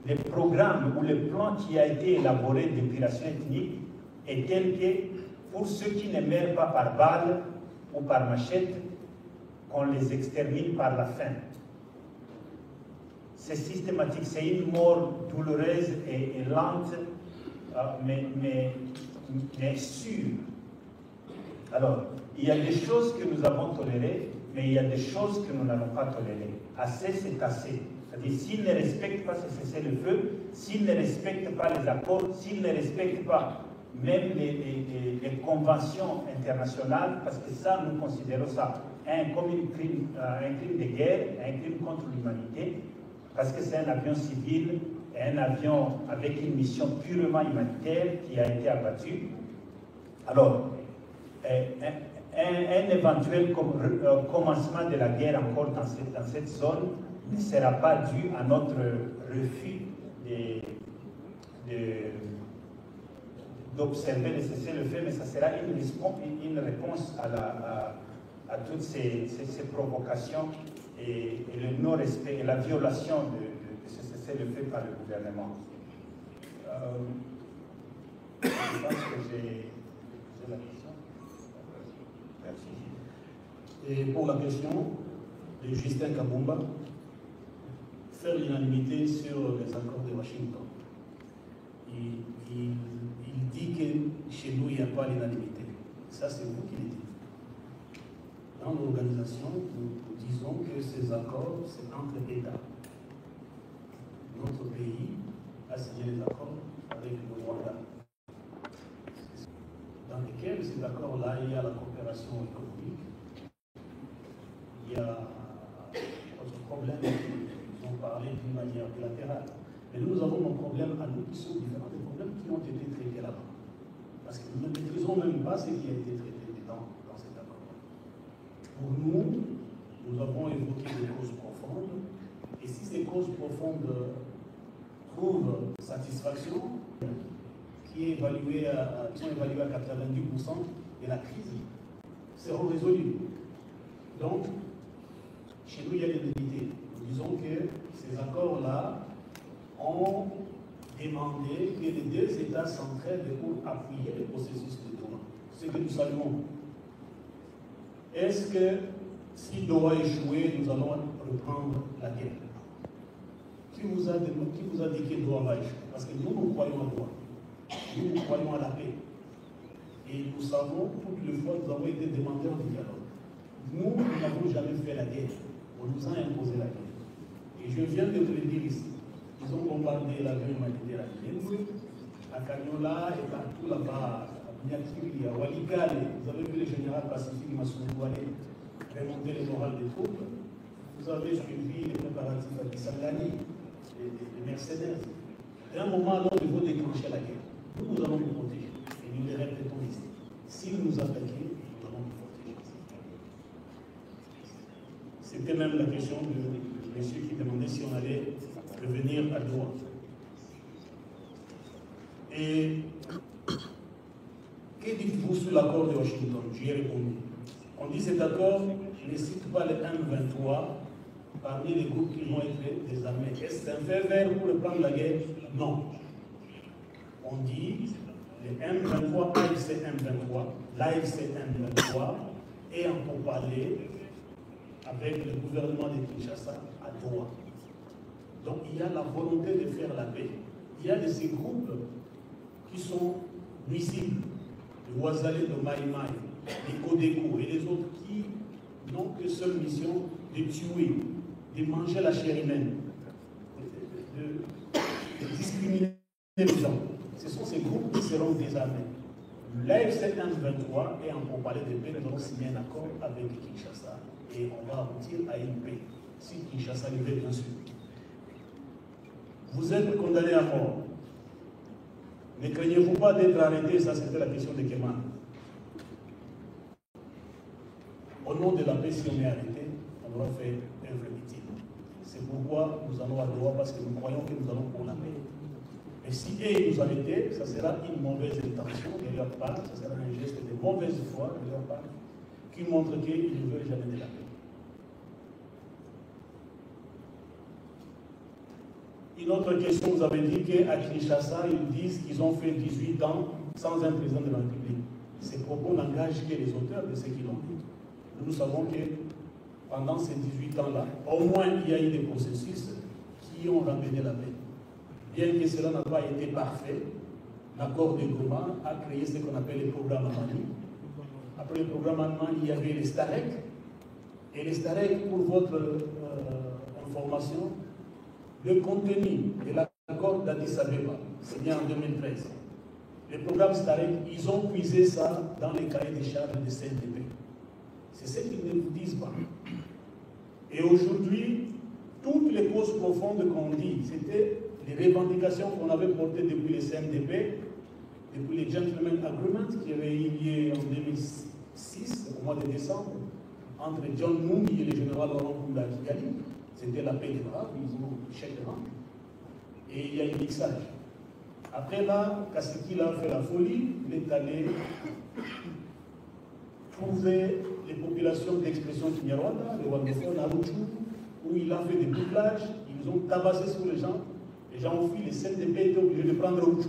le programme ou le plan qui a été élaboré d'épuration ethnique est tel que pour ceux qui ne meurent pas par balle ou par machette, qu'on les extermine par la faim. C'est systématique, c'est une mort douloureuse et lente, mais sûre. Alors, il y a des choses que nous avons tolérées, mais il y a des choses que nous n'allons pas tolérer. Assez, c'est assez. C'est-à-dire, s'ils ne respectent pas ce cessez-le-feu, s'ils ne respectent pas les accords, s'ils ne respectent pas même les conventions internationales, parce que ça, nous considérons ça comme un crime de guerre, un crime contre l'humanité, parce que c'est un avion civil, un avion avec une mission purement humanitaire qui a été abattu. Alors, un éventuel commencement de la guerre encore dans cette zone ne sera pas dû à notre refus d'observer le cessez-le-feu, mais ça sera une réponse à toutes ces provocations et le non-respect et la violation de ce cessez-le-feu par le gouvernement. Je pense que j'ai la question. Merci. Et pour la question de Justin Kabumba, faire l'unanimité sur les accords de Washington. Il dit que chez nous, il n'y a pas l'unanimité. Ça, c'est vous qui le dites. Dans l'organisation, nous disons que ces accords, c'est entre États. Notre pays a signé les accords avec le Rwanda, dans lesquels ces accords-là, il y a la coopération économique, il y a d'autres problèmes qui ont parlé d'une manière bilatérale. Mais nous avons nos problèmes à nous qui sont différents des problèmes qui ont été traités là-bas. Parce que nous ne maîtrisons même pas ce qui a été traité dans cet accord. Pour nous, nous avons évoqué des causes profondes. Et si ces causes profondes trouvent satisfaction, qui sont évaluées à 90% de la crise, seront résolues. Donc, chez nous, il y a l'unité. Nous disons que ces accords-là ont demandé que les deux États s'entraident pour appuyer le processus de Doha. Ce que nous saluons. Est-ce que si Doha échouait, nous allons reprendre la guerre? Qui vous a dit que Doha va échouer? Parce que nous croyons à Doha. Nous croyons à la paix. Et nous savons, toutes les fois, nous avons été demandeurs du dialogue. Nous n'avons jamais fait la guerre. On nous a imposé la guerre. Et je viens de vous le dire ici. Ils ont bombardé l'avion humanitaire à Minsk, à Cagnola et partout là-bas, à Niakiri, à Walikale. Vous avez vu le général Pacifique Massoudouane remonter le moral des troupes. Vous avez suivi les préparatifs à Kisangani, les mercenaires. À un moment, alors, il faut déclencher la guerre. Nous allons nous protéger. Et nous les répétons ici. S'ils nous attaquent, nous allons nous protéger. C'était même la question de monsieur qui demandait si on allait revenir à Doha. Et que dites-vous sur l'accord de Washington? J'y ai répondu. On dit cet accord ne cite pas le M23 parmi les groupes qui vont être désarmés. Est-ce un fait vert pour reprendre la guerre? Non. On dit le M23, AFC M23, l'AFC M23 est en pourparlers avec le gouvernement de Kinshasa à Doha. Donc il y a la volonté de faire la paix. Il y a de ces groupes qui sont nuisibles, le Ouazalé de Maïmaï, les Kodeko et les autres qui n'ont que seule mission de tuer, de manger la chair humaine, de discriminer les gens. Ce sont ces groupes qui seront désarmés. L'AFC M23 est en pourparlers de paix. Nous avons signé un accord avec Kinshasa et on va aboutir à une paix. Si Kinshasa le veut, bien sûr. Vous êtes condamné à mort. Ne craignez-vous pas d'être arrêté? Ça, c'était la question de Kemal. Au nom de la paix, si on est arrêté, on aura fait œuvre utile. C'est pourquoi nous allons à Doha, parce que nous croyons que nous allons pour la paix. Et si eux nous arrêtent, ça sera une mauvaise intention de leur part, ça sera un geste de mauvaise foi de leur part, qui montre qu'ils ne veulent jamais de la paix. Une autre question, vous avez dit qu'à Kinshasa, ils disent qu'ils ont fait 18 ans sans un président de la République. Ces propos n'engagent que les auteurs de ce qu'ils ont dit. Nous savons que pendant ces 18 ans-là, au moins il y a eu des processus qui ont ramené la paix. Bien que cela n'a pas été parfait, l'accord de Goma a créé ce qu'on appelle le programme Amani. Après le programme Amani, il y avait les STAREC. Et les STAREC, pour votre information, le contenu de l'accord d'Addis Abeba, signé en 2013, le programme STAREC, ils ont puisé ça dans les cahiers des charges de CNDP. C'est ce qu'ils ne vous disent pas. Et aujourd'hui, toutes les causes profondes qu'on dit, c'était les revendications qu'on avait portées depuis les CNDP, depuis les Gentlemen Agreement qui avaient eu lieu en 2006, au mois de décembre, entre John Mumbi et le général Laurent Nkunda à Kigali. C'était la paix des braves, ils ont chèque de rang. Et il y a eu mixage. Après là, Kasiki a fait la folie, il est allé trouver les populations d'expression Kinyarwanda, les Wandophone à Ruchu, où il a fait des bouclages, ils ont tabassé sur les gens ont fui, les CNDP étaient obligés de prendre Ruchu.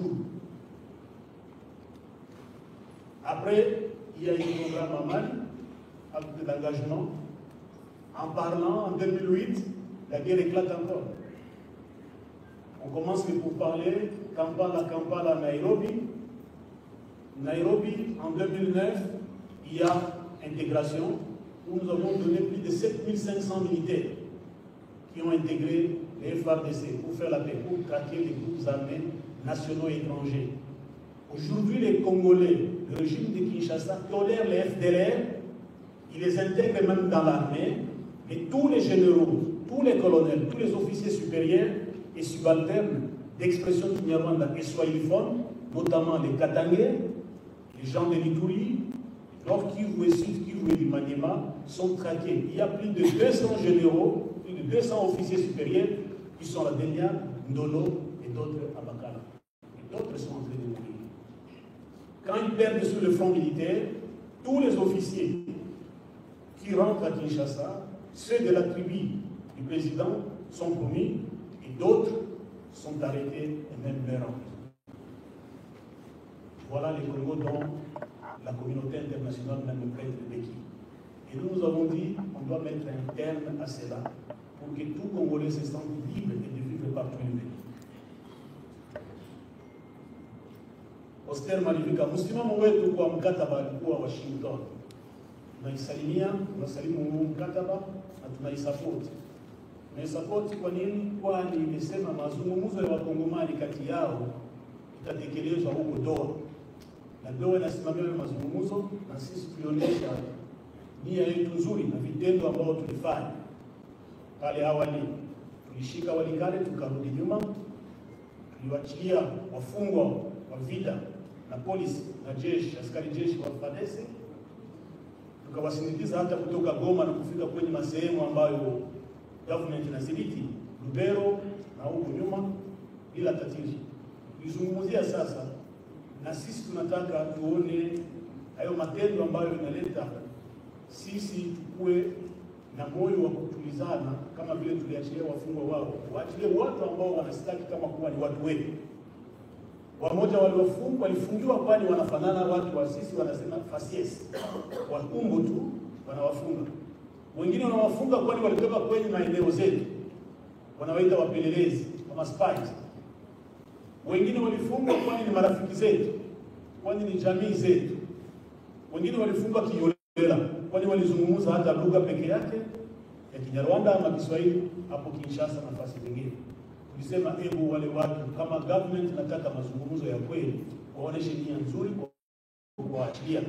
Après, il y a eu le programme Amani, avec de l'engagement. En parlant, en 2008, la guerre éclate encore. On commence pour parler, Kampala, Nairobi. Nairobi, en 2009, il y a intégration, où nous avons donné plus de 7500 militaires qui ont intégré les FARDC, pour faire la paix, pour traquer les groupes armés nationaux et étrangers. Aujourd'hui, les Congolais, le régime de Kinshasa, tolère les FDLR, il les intègre même dans l'armée, mais tous les généraux, tous les colonels, tous les officiers supérieurs et subalternes d'expression Kinyarwanda et swahiliphone, notamment les Katangais, les gens de l'Ituri, Nord Kivu et Sud Kivu et du Maniema, sont traqués. Il y a plus de 200 généraux, plus de 200 officiers supérieurs qui sont à Denia, Ndolo et d'autres à Bakala. Et d'autres sont en train de mourir. Quand ils perdent sur le front militaire, tous les officiers qui rentrent à Kinshasa, ceux de la tribu du président sont promis et d'autres sont arrêtés et même meurent en prison. Voilà les Congo dont la communauté internationale même prête le béquille. Et nous avons dit qu'on doit mettre un terme à cela pour que tout Congolais se sente libre et de vivre partout où il veut. Oster Malivika, msimamo wetu kwa mkataba alikuwa Washington. Tunaisalimia, tunasalimu mkataba na tunaisapoti. Tunaisapoti kwa nini? Kwani imesema mazungumzo ya wakongomani kati yao itatekelezwa huko Doha. Na Doha inasimamia mazungumzo na sisi tulionyesha nia yetu nzuri na vitendo ambao tulifanya. Pale awali tulishika Walikale tukarudi nyuma, tuliwachilia wafungwa wa vita na polisi na jeshi, askari jeshi wa FARDC, tukawasindikiza hata kutoka Goma na kufika kwenye masehemu ambayo government inadhibiti, Lubero na huko nyuma bila tatizo. Tulizungumzia sasa na sisi tunataka tuone hayo matendo ambayo inaleta sisi tukue na moyo wa kutulizana kama vile tuliachilia wafungwa wao, waachilie watu ambao wanastaki kama kuwa ni watu wetu. Wamoja walifungiwa kwani wanafanana watu wa sisi wanasema facies. Wakumbu tu wanawafunga. Wengine wanawafunga kwani walitoka kwenye maeneo zetu. Wanawaita wapelelezi, kama spies. Wengine walifungwa kwani ni marafiki zetu, kwani ni jamii zetu. Wengine walifungwa kiholela kwani walizungumza hata lugha peke yake ya Kinyarwanda ama Kiswahili hapo Kinshasa na nafasi nyingine. Tulisema hebu wale watu kama government nataka mazungumzo ya kweli, waoneshe nia nzuri kwa kuachilia.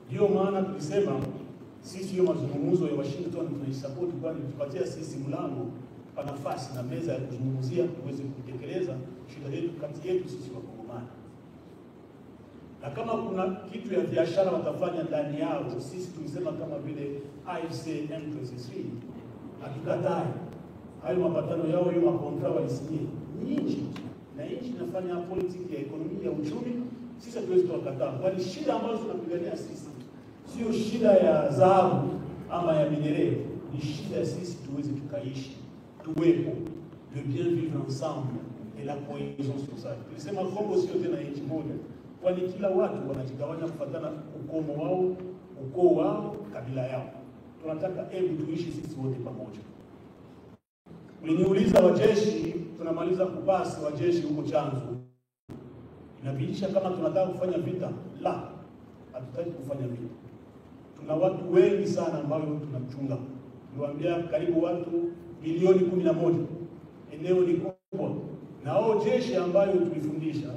Ndio maana tulisema sisi hiyo mazungumzo ya Washington tunaisupport, kwani tupatia sisi mlango pa nafasi na meza ya kuzungumzia tuweze kutekeleza shida yetu kati yetu sisi Wakongomani. Na kama kuna kitu ya biashara watafanya ndani yao, sisi tulisema kama vile AFC M23 hatukatai. Hayo mapatano yao, hiyo makontra walisinyia nchi na nchi inafanya politiki ya ekonomia ya uchumi, sisi hatuwezi tukakataa. Kwani shida ambazo tunapigania sisi sio shida ya dhahabu ama ya mineral, ni shida sisi tuweze tukaishi, tuwepo, le bien vivre ensemble et la cohésion sociale. Tulisema Kongo sio tena nchi moja, kwani kila watu wanajigawanya kufuatana ukomo wao, ukoo wao, kabila yao. Tunataka hebu tuishi sisi wote pamoja. Uliniuliza wajeshi, tunamaliza kupasi wajeshi huko chanzo. Inabidisha kama tunataka kufanya vita? La, hatutaki kufanya vita. Tuna watu wengi sana ambao tunachunga. Niwaambia karibu watu milioni 11. Eneo ni kubwa. Na hao jeshi ambayo tulifundisha,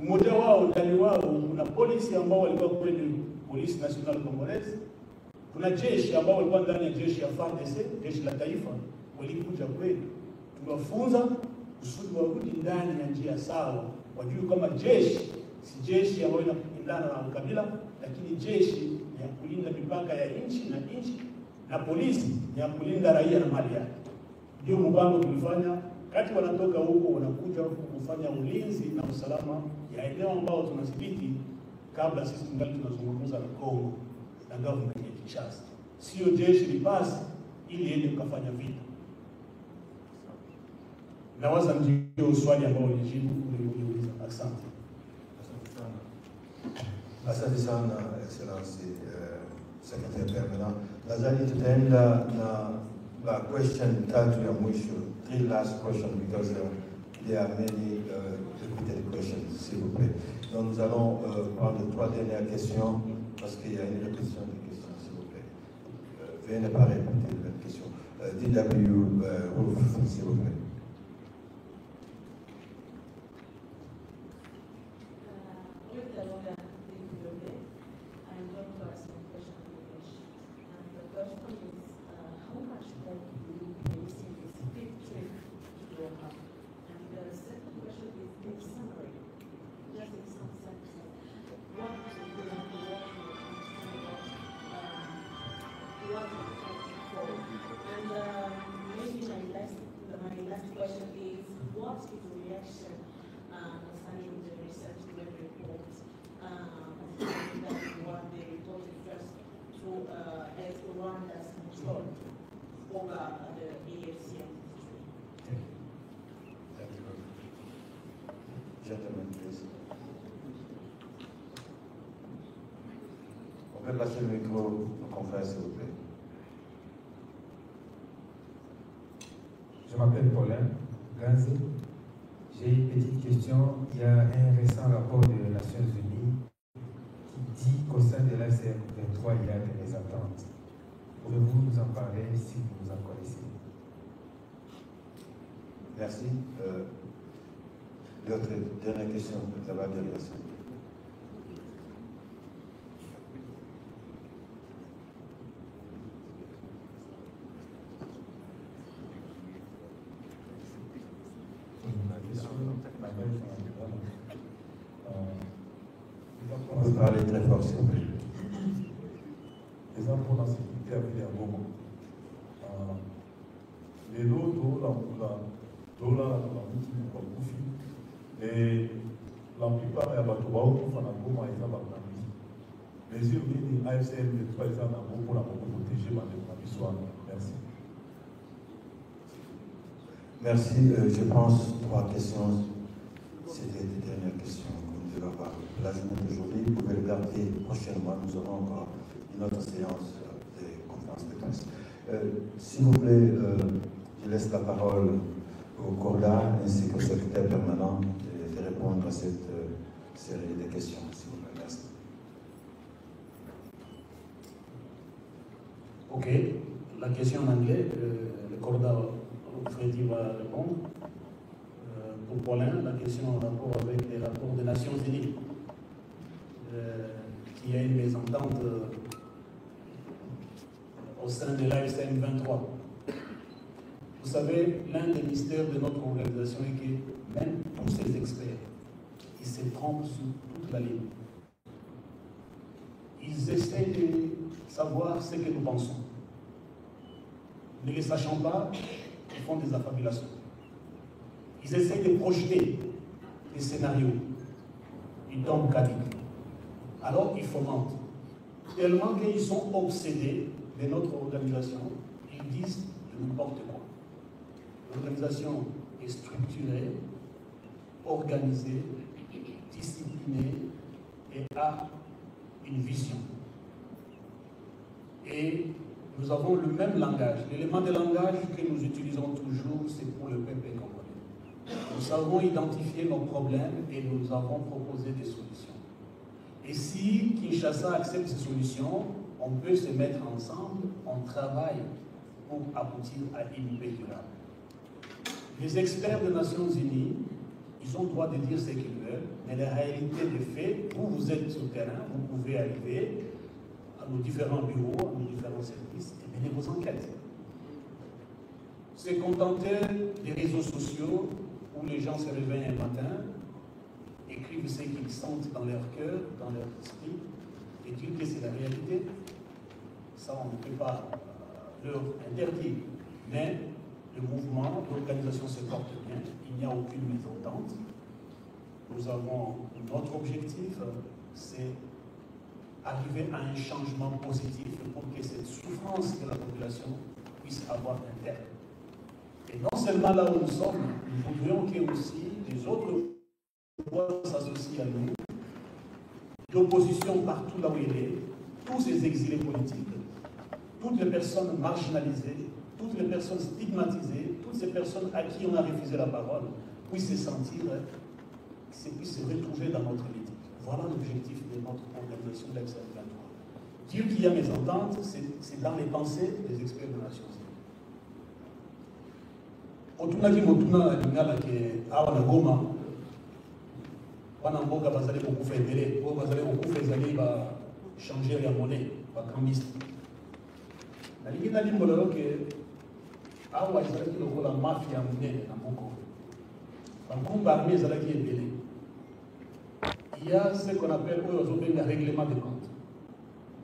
mmoja wao ndani wao kuna polisi ambao walikuwa kwenye Police National Congolaise. Kuna jeshi ambao walikuwa ndani ya jeshi ya FARDC, jeshi la taifa. Walikuja kwetu, tuliwafunza kusudi warudi ndani ya njia sawa, wajue kama jeshi si jeshi ambayo inaendana na ukabila, lakini jeshi ni ya kulinda mipaka ya nchi na polisi ni ya kulinda raia na mali yake. Ndio mpango tulifanya, kati wanatoka huko wanakuja kufanya ulinzi na usalama ya eneo ambao tunadhibiti, kabla sisi tungali tunazungumza na Kongo na government ya Kinshasa. Sio jeshi lipasi ili ende kufanya vita. Nawaza ndio swali ambao ulijibu uliuliza. Asante. Asante sana Excellency Secretary Permanent. Nadhani tutaenda na question tatu ya mwisho, 3 last questions because there are many repeated questions, s'il vous plaît. Donc nous allons prendre 3 dernières questions parce qu'il y a une répétition des questions, s'il vous plaît. Veuillez ne pas répéter les questions. DW Wolf, s'il vous plaît. On peut passer le micro au confrère, s'il vous plaît. Je m'appelle Paulin Ganz. J'ai une petite question. Il y a un récent rapport des Nations Unies qui dit qu'au sein de l'ACM 23, il y a des attentes. Pouvez-vous nous en parler si vous en connaissez? Merci. L'autre dernière question, là-bas derrière. On peut parler très fort, s'il vous plaît. Les gens pour la sécurité avec un moment. Les lots, et la plupart des bateaux font un moment et ça va grandir. Mais il y a des AFCM de 3 ans pour la protéger ma démocratie. Merci. Merci. Je pense 3 questions. C'était les dernières questions qu'on devait avoir la journée d'aujourd'hui. Vous pouvez le garder prochainement. Nous aurons encore une autre séance de conférence de presse. S'il vous plaît, je laisse la parole au Corda ainsi qu'au secrétaire permanent de répondre à cette série de questions. S'il vous plaît, merci. Ok, la question en anglais, le Corda Freddy va répondre. Pour Paulin, la question en rapport avec les rapports des Nations Unies, qui a une mésentente au sein de l'AFCM 23. Vous savez, l'un des mystères de notre organisation est que même tous ces experts, ils se trompent sur toute la ligne. Ils essaient de savoir ce que nous pensons. Ne les sachant pas, ils font des affabulations. Ils essaient de projeter des scénarios. Ils tombent cadiques. Alors ils fomentent. Tellement qu'ils sont obsédés de notre organisation, ils disent n'importe quoi. L'organisation est structurée, organisée, disciplinée et a une vision. Et nous avons le même langage. L'élément de langage que nous utilisons toujours, c'est pour le peuple congolais. Nous avons identifié nos problèmes et nous avons proposé des solutions. Et si Kinshasa accepte ces solutions, on peut se mettre ensemble, on travaille pour aboutir à une paix durable. Les experts des Nations Unies, ils ont le droit de dire ce qu'ils veulent, mais la réalité des faits, vous êtes sur le terrain, vous pouvez arriver à nos différents bureaux, à nos différents services, et mener vos enquêtes. Se contenter des réseaux sociaux où les gens se réveillent un matin, écrivent ce qu'ils sentent dans leur cœur, dans leur esprit, et dire que c'est la réalité, ça on ne peut pas leur interdire. Mais le mouvement, l'organisation se porte bien, il n'y a aucune mésentente. Nous avons notre objectif, c'est arriver à un changement positif pour que cette souffrance de la population puisse avoir un terme. Et non seulement là où nous sommes, nous voudrions que aussi les autres voix s'associent à nous, l'opposition partout là où elle est, tous ces exilés politiques, toutes les personnes marginalisées, toutes les personnes stigmatisées, toutes ces personnes à qui on a refusé la parole, puissent se sentir, puissent se retrouver dans notre unité. Voilà l'objectif de notre organisation de l'AFCM 23. Dire qu'il y a mésentente, c'est dans les pensées des experts des Nations Unies. otunaki motuna lingala ke awa na Goma bana mboka bazali kokufa ebele oyo bazali kokufa ezali changer ya monnaie bakambiste nalingi nalimbola loke awa ezalaki lokola mafia ya monene na mboka bankumba armé ezalaki ebele. Il y a ce qu'on appelle un règlement de compte.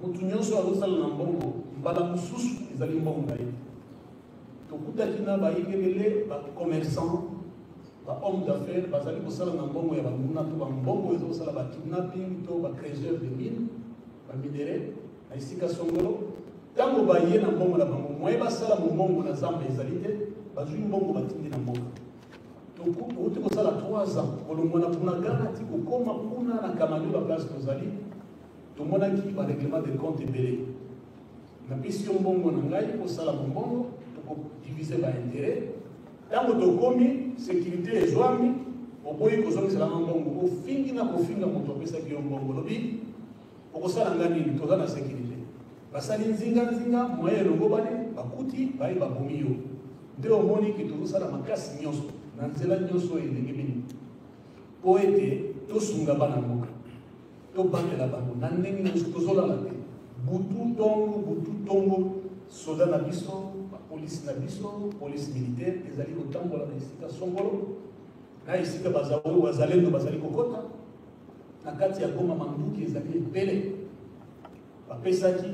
Mutu nyonso azosala na mbongo mbala mosusu ezali mbongo na ye tokutaki na bayekebele bacommerçant bahomme d'affaires bazali kosala na mbongo ya banguna to bambongo ezosala bakidnapping to bacréseur de mine baminere na esika songolo ntango baye na mbongo na bango moye basala mombongo na zamba ezali te bazwi mbongo batindi na mboka tokuti kosala 3 ans kolongwana mpuna gana ti kokoma kuna na kamani baplace tozali tomonaki barèglement de compte ebele napesi yo mbongo na ngai kosala mombongo tokodivise baintérêt ntango tokomi sécurité ezwami oboyi kozongiselanga mbongo ofingi na kofinga moto apesaki yo mbongo lobi okosala nga nini toza na sécurité basali nzinga moye elongo bane bakuti baye babomi yo nde omoniki tozosala makasi nyonso na nzela nyonso elenge mingi po ete tosunga bana mboka tobandela bango na ndenge nyonso tozolala te butu tongo soda na biso bapolisi na biso polisi militaire ezali kotambola na esika songolo na esika oyo bazalendo bazali kokota na kati ya Goma manduki ezali ebele bapesaki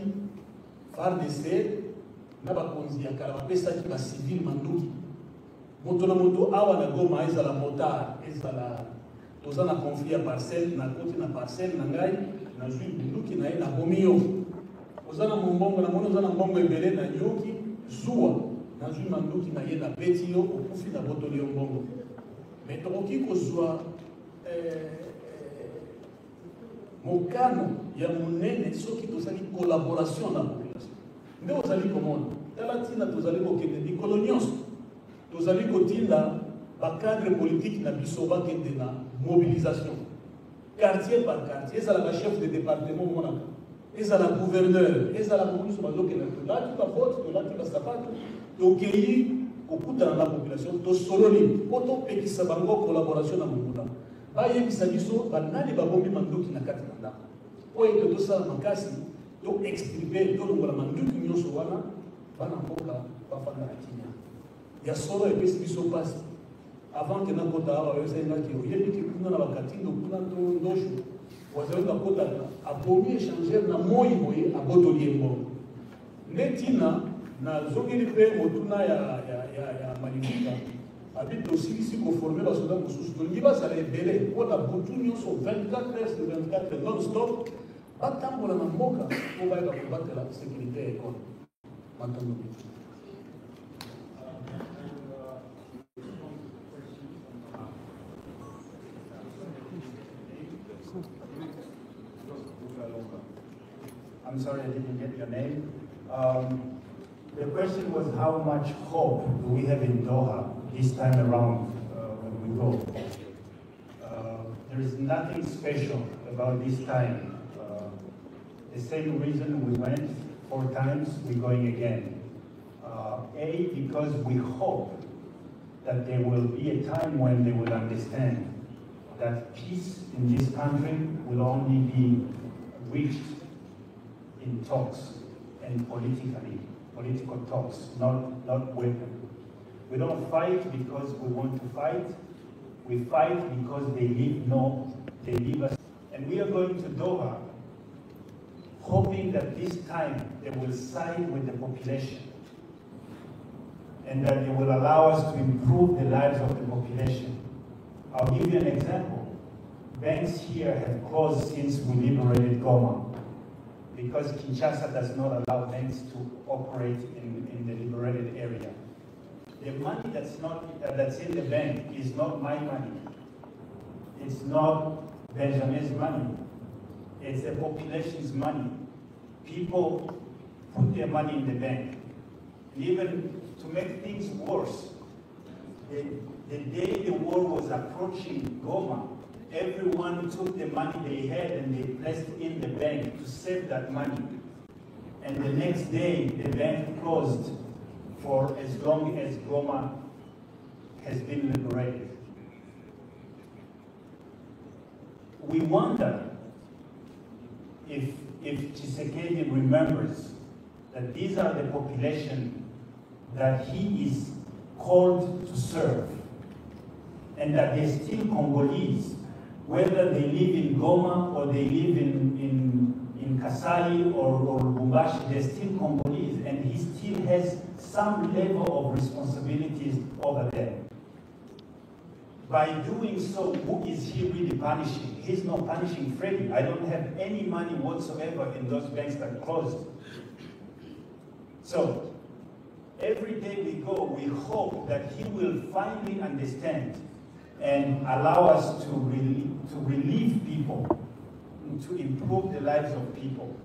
FARDC na bakonzi ya kala bapesaki bacivile manduki moto na moto awa na Goma ezala motard ezala toza na conflit ya parcelle na koti na parcelle na ngai na zwi bunduki na ye na bomi yo oza na mombongo na moni oza na mbongo ebele na nyoki zuwa na zwi manduki na ye na beti yo okufi na botoli yo mbongo me tokoki kozwa mokano ya monene soki tozali collaboration na population nde ozali komona tala ntina tozali kokende mikolo nyonso tozali kotinda bacadre politique na biso bakende na mobilisation quartier par quartier ezalaka chef de département monaka ezala gouverneur ezalaka mobiso bazokende tolati babote tolati basapatu tokei kokutana na population tosololi mpo topekisa bango collaboration na mokuna bayebisa biso banani babombi manduki na kati na ndako po ete tosala makasi toexprimer tolongola manduki nyonso wana bana mboka bafanda na kinya ya solo epesi biso pasi avant que nakota awa oyosengaki oyebiki kuna na bakatindo kuna ndosho wazali nakota abomi échanger na moi boye abotoli ye mbongo nde ntina nazongeli mpe motuna ya malivika abi tosilisi koforme basoda mosusu tolingi bazala ebele mpona butu nyonso 24 heures de 24 non stop batambola na mboka mpo bayeba kobatela sécurité ya ekole matango I'm sorry I didn't get your name. The question was how much hope do we have in Doha this time around when we go? There is nothing special about this time. The same reason we went 4 times, we're going again. Because we hope that there will be a time when they will understand that peace in this country will only be reached in talks and political talks, not weapons. We don't fight because we want to fight. We fight because they leave us. And we are going to Doha, hoping that this time they will side with the population and that they will allow us to improve the lives of the population. I'll give you an example. Banks here have closed since we liberated Goma, because Kinshasa does not allow banks to operate in the liberated area. The money that's in the bank is not my money. It's not Benjamin's money. It's the population's money. People put their money in the bank. And even to make things worse, the day the war was approaching Goma, everyone took the money they had and they placed in the bank to save that money. And the next day, the bank closed for as long as Goma has been liberated. We wonder if Tshisekedi remembers that these are the population that he is called to serve, and that they're still Congolese, whether they live in Goma or they live in Kasai or Lubumbashi, they're still Congolese, and he still has some level of responsibilities over there. By doing so, who is he really punishing? He's not punishing Freddie. I don't have any money whatsoever in those banks that closed. So, every day we go, we hope that he will finally understand and allow us to relieve people, to improve the lives of people.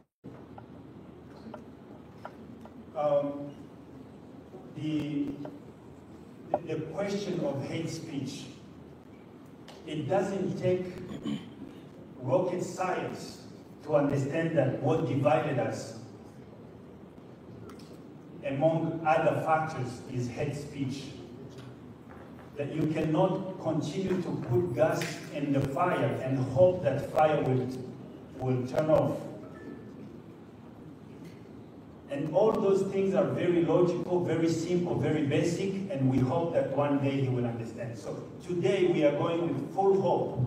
The question of hate speech, it doesn't take rocket science to understand that what divided us, among other factors, is hate speech. That you cannot continue to put gas in the fire and hope that fire will turn off. And all those things are very logical, very simple, very basic, and we hope that one day he will understand. So today we are going with full hope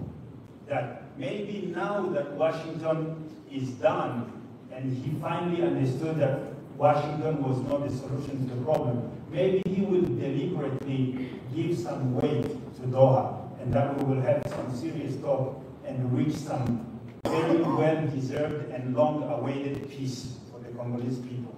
that maybe now that Washington is done and he finally understood that Washington was not the solution to the problem, maybe he will deliberately give some weight to Doha, and that we will have some serious talk and reach some very well-deserved and long-awaited peace for the Congolese people.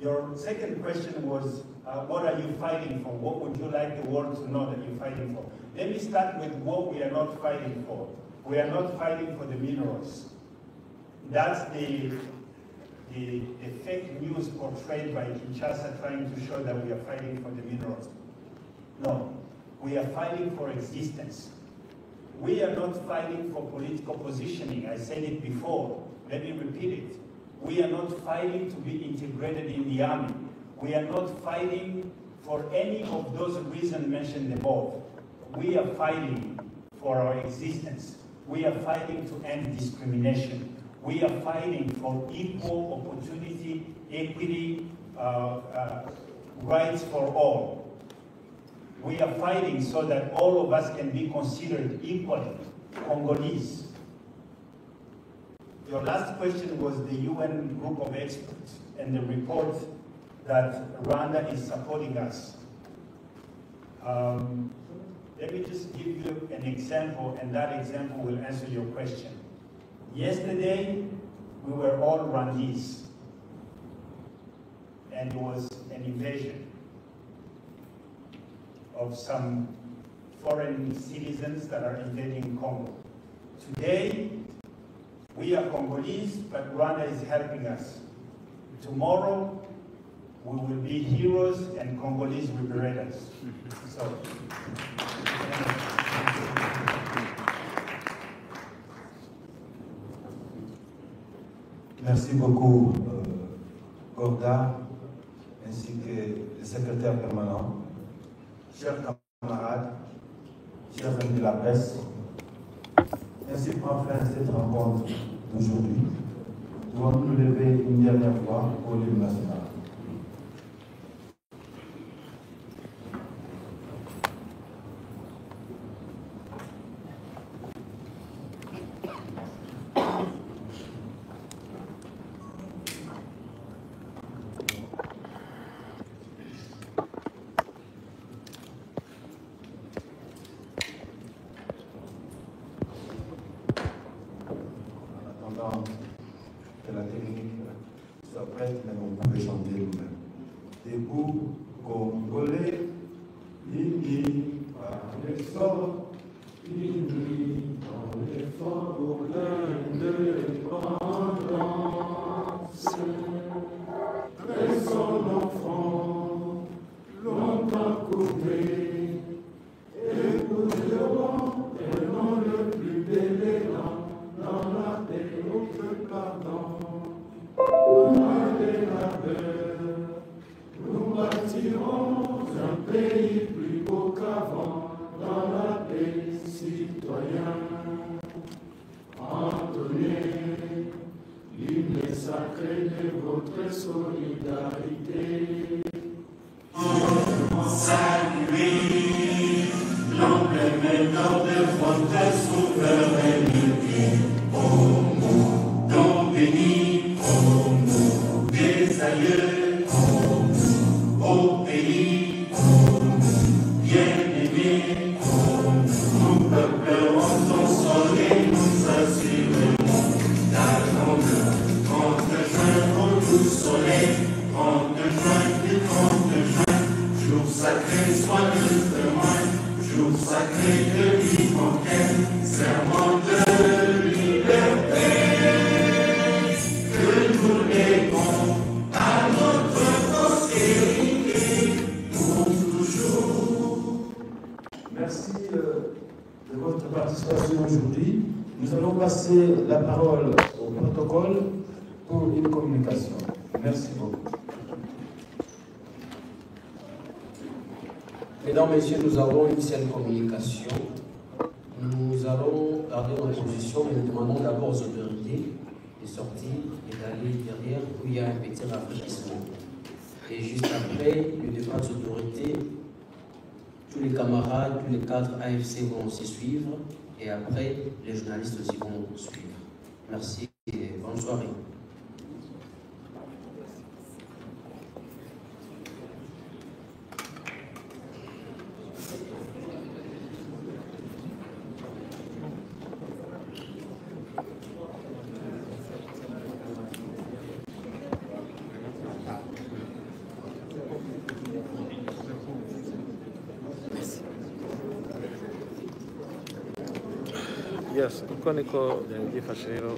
Your second question was, what are you fighting for? What would you like the world to know that you're fighting for? Let me start with what we are not fighting for. We are not fighting for the minerals. That's the fake news portrayed by Kinshasa trying to show that we are fighting for the minerals. No, we are fighting for existence. We are not fighting for political positioning. I said it before, let me repeat it. We are not fighting to be integrated in the army. We are not fighting for any of those reasons mentioned above. We are fighting for our existence. We are fighting to end discrimination. We are fighting for equal opportunity, equity, rights for all. We are fighting so that all of us can be considered equally Congolese. Your last question was the UN group of experts and the report that Rwanda is supporting us. Let me just give you an example, and that example will answer your question. Yesterday, we were all Rwandese, and it was an invasion of some foreign citizens that are invading Congo. Today, we are Congolese, but Rwanda is helping us. Tomorrow, we will be heroes and Congolese liberators. So, merci beaucoup, Gorda, ainsi que le secrétaire permanent, chers camarades, chers amis de la presse. Merci pour enfin cette rencontre d'aujourd'hui. Nous allons nous lever une dernière fois pour l'hymne national. Que la technique soit prête, mais on pouvait chanter nous-mêmes. Debout, Congolais, unis par l'effort, unis dans l'effort pour l'indépendance. Après son enfant, longtemps couvé, et pour le roi, et non le plus déléguant. Dans la terre, notre pardon, nous bâtirons un pays plus beau. solidarité. Saluer l'emblème énorme de votre souveraineté. Au nom don béni, au nom des aïeux, au pays, bien-aimé, nous peuplons ton soleil, nous assurons la grande, juin, au soleil, 30 juin, du 30 juin, jour sacré, soit le témoin, jour sacré de l'Ivoquette, serment de liberté, que nous lèguons à notre postérité pour toujours. Merci de votre participation aujourd'hui. Nous allons passer la parole au protocole pour une communication. Merci beaucoup. Mesdames, Messieurs, nous avons une seule communication. Nous allons garder notre position, mais nous demandons d'abord aux autorités de sortir et d'aller derrière où il y a un petit rafraîchissement. Et juste après le départ des autorités, tous les camarades, tous les cadres AFC vont aussi suivre, et après, les journalistes aussi vont suivre. Merci et bonne soirée. Yes, uko niko byari byifashe rero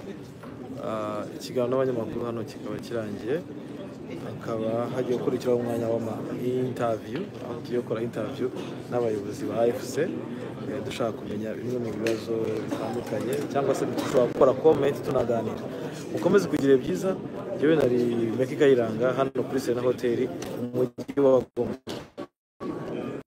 ikiganiro n'abanyamakuru hano kikaba kirangiye, hakaba hagiye gukurikiraho umwanya w'interview, aho tugiye gukora interview n'abayobozi ba AFC dushaka kumenya bimwe mu bibazo bitandukanye cyangwa se dushobora gukora comment tunaganira. Mukomeze kugira byiza, jewe nari Meki Kayiranga hano kuri Serena Hotel mu mujyi wa Goma.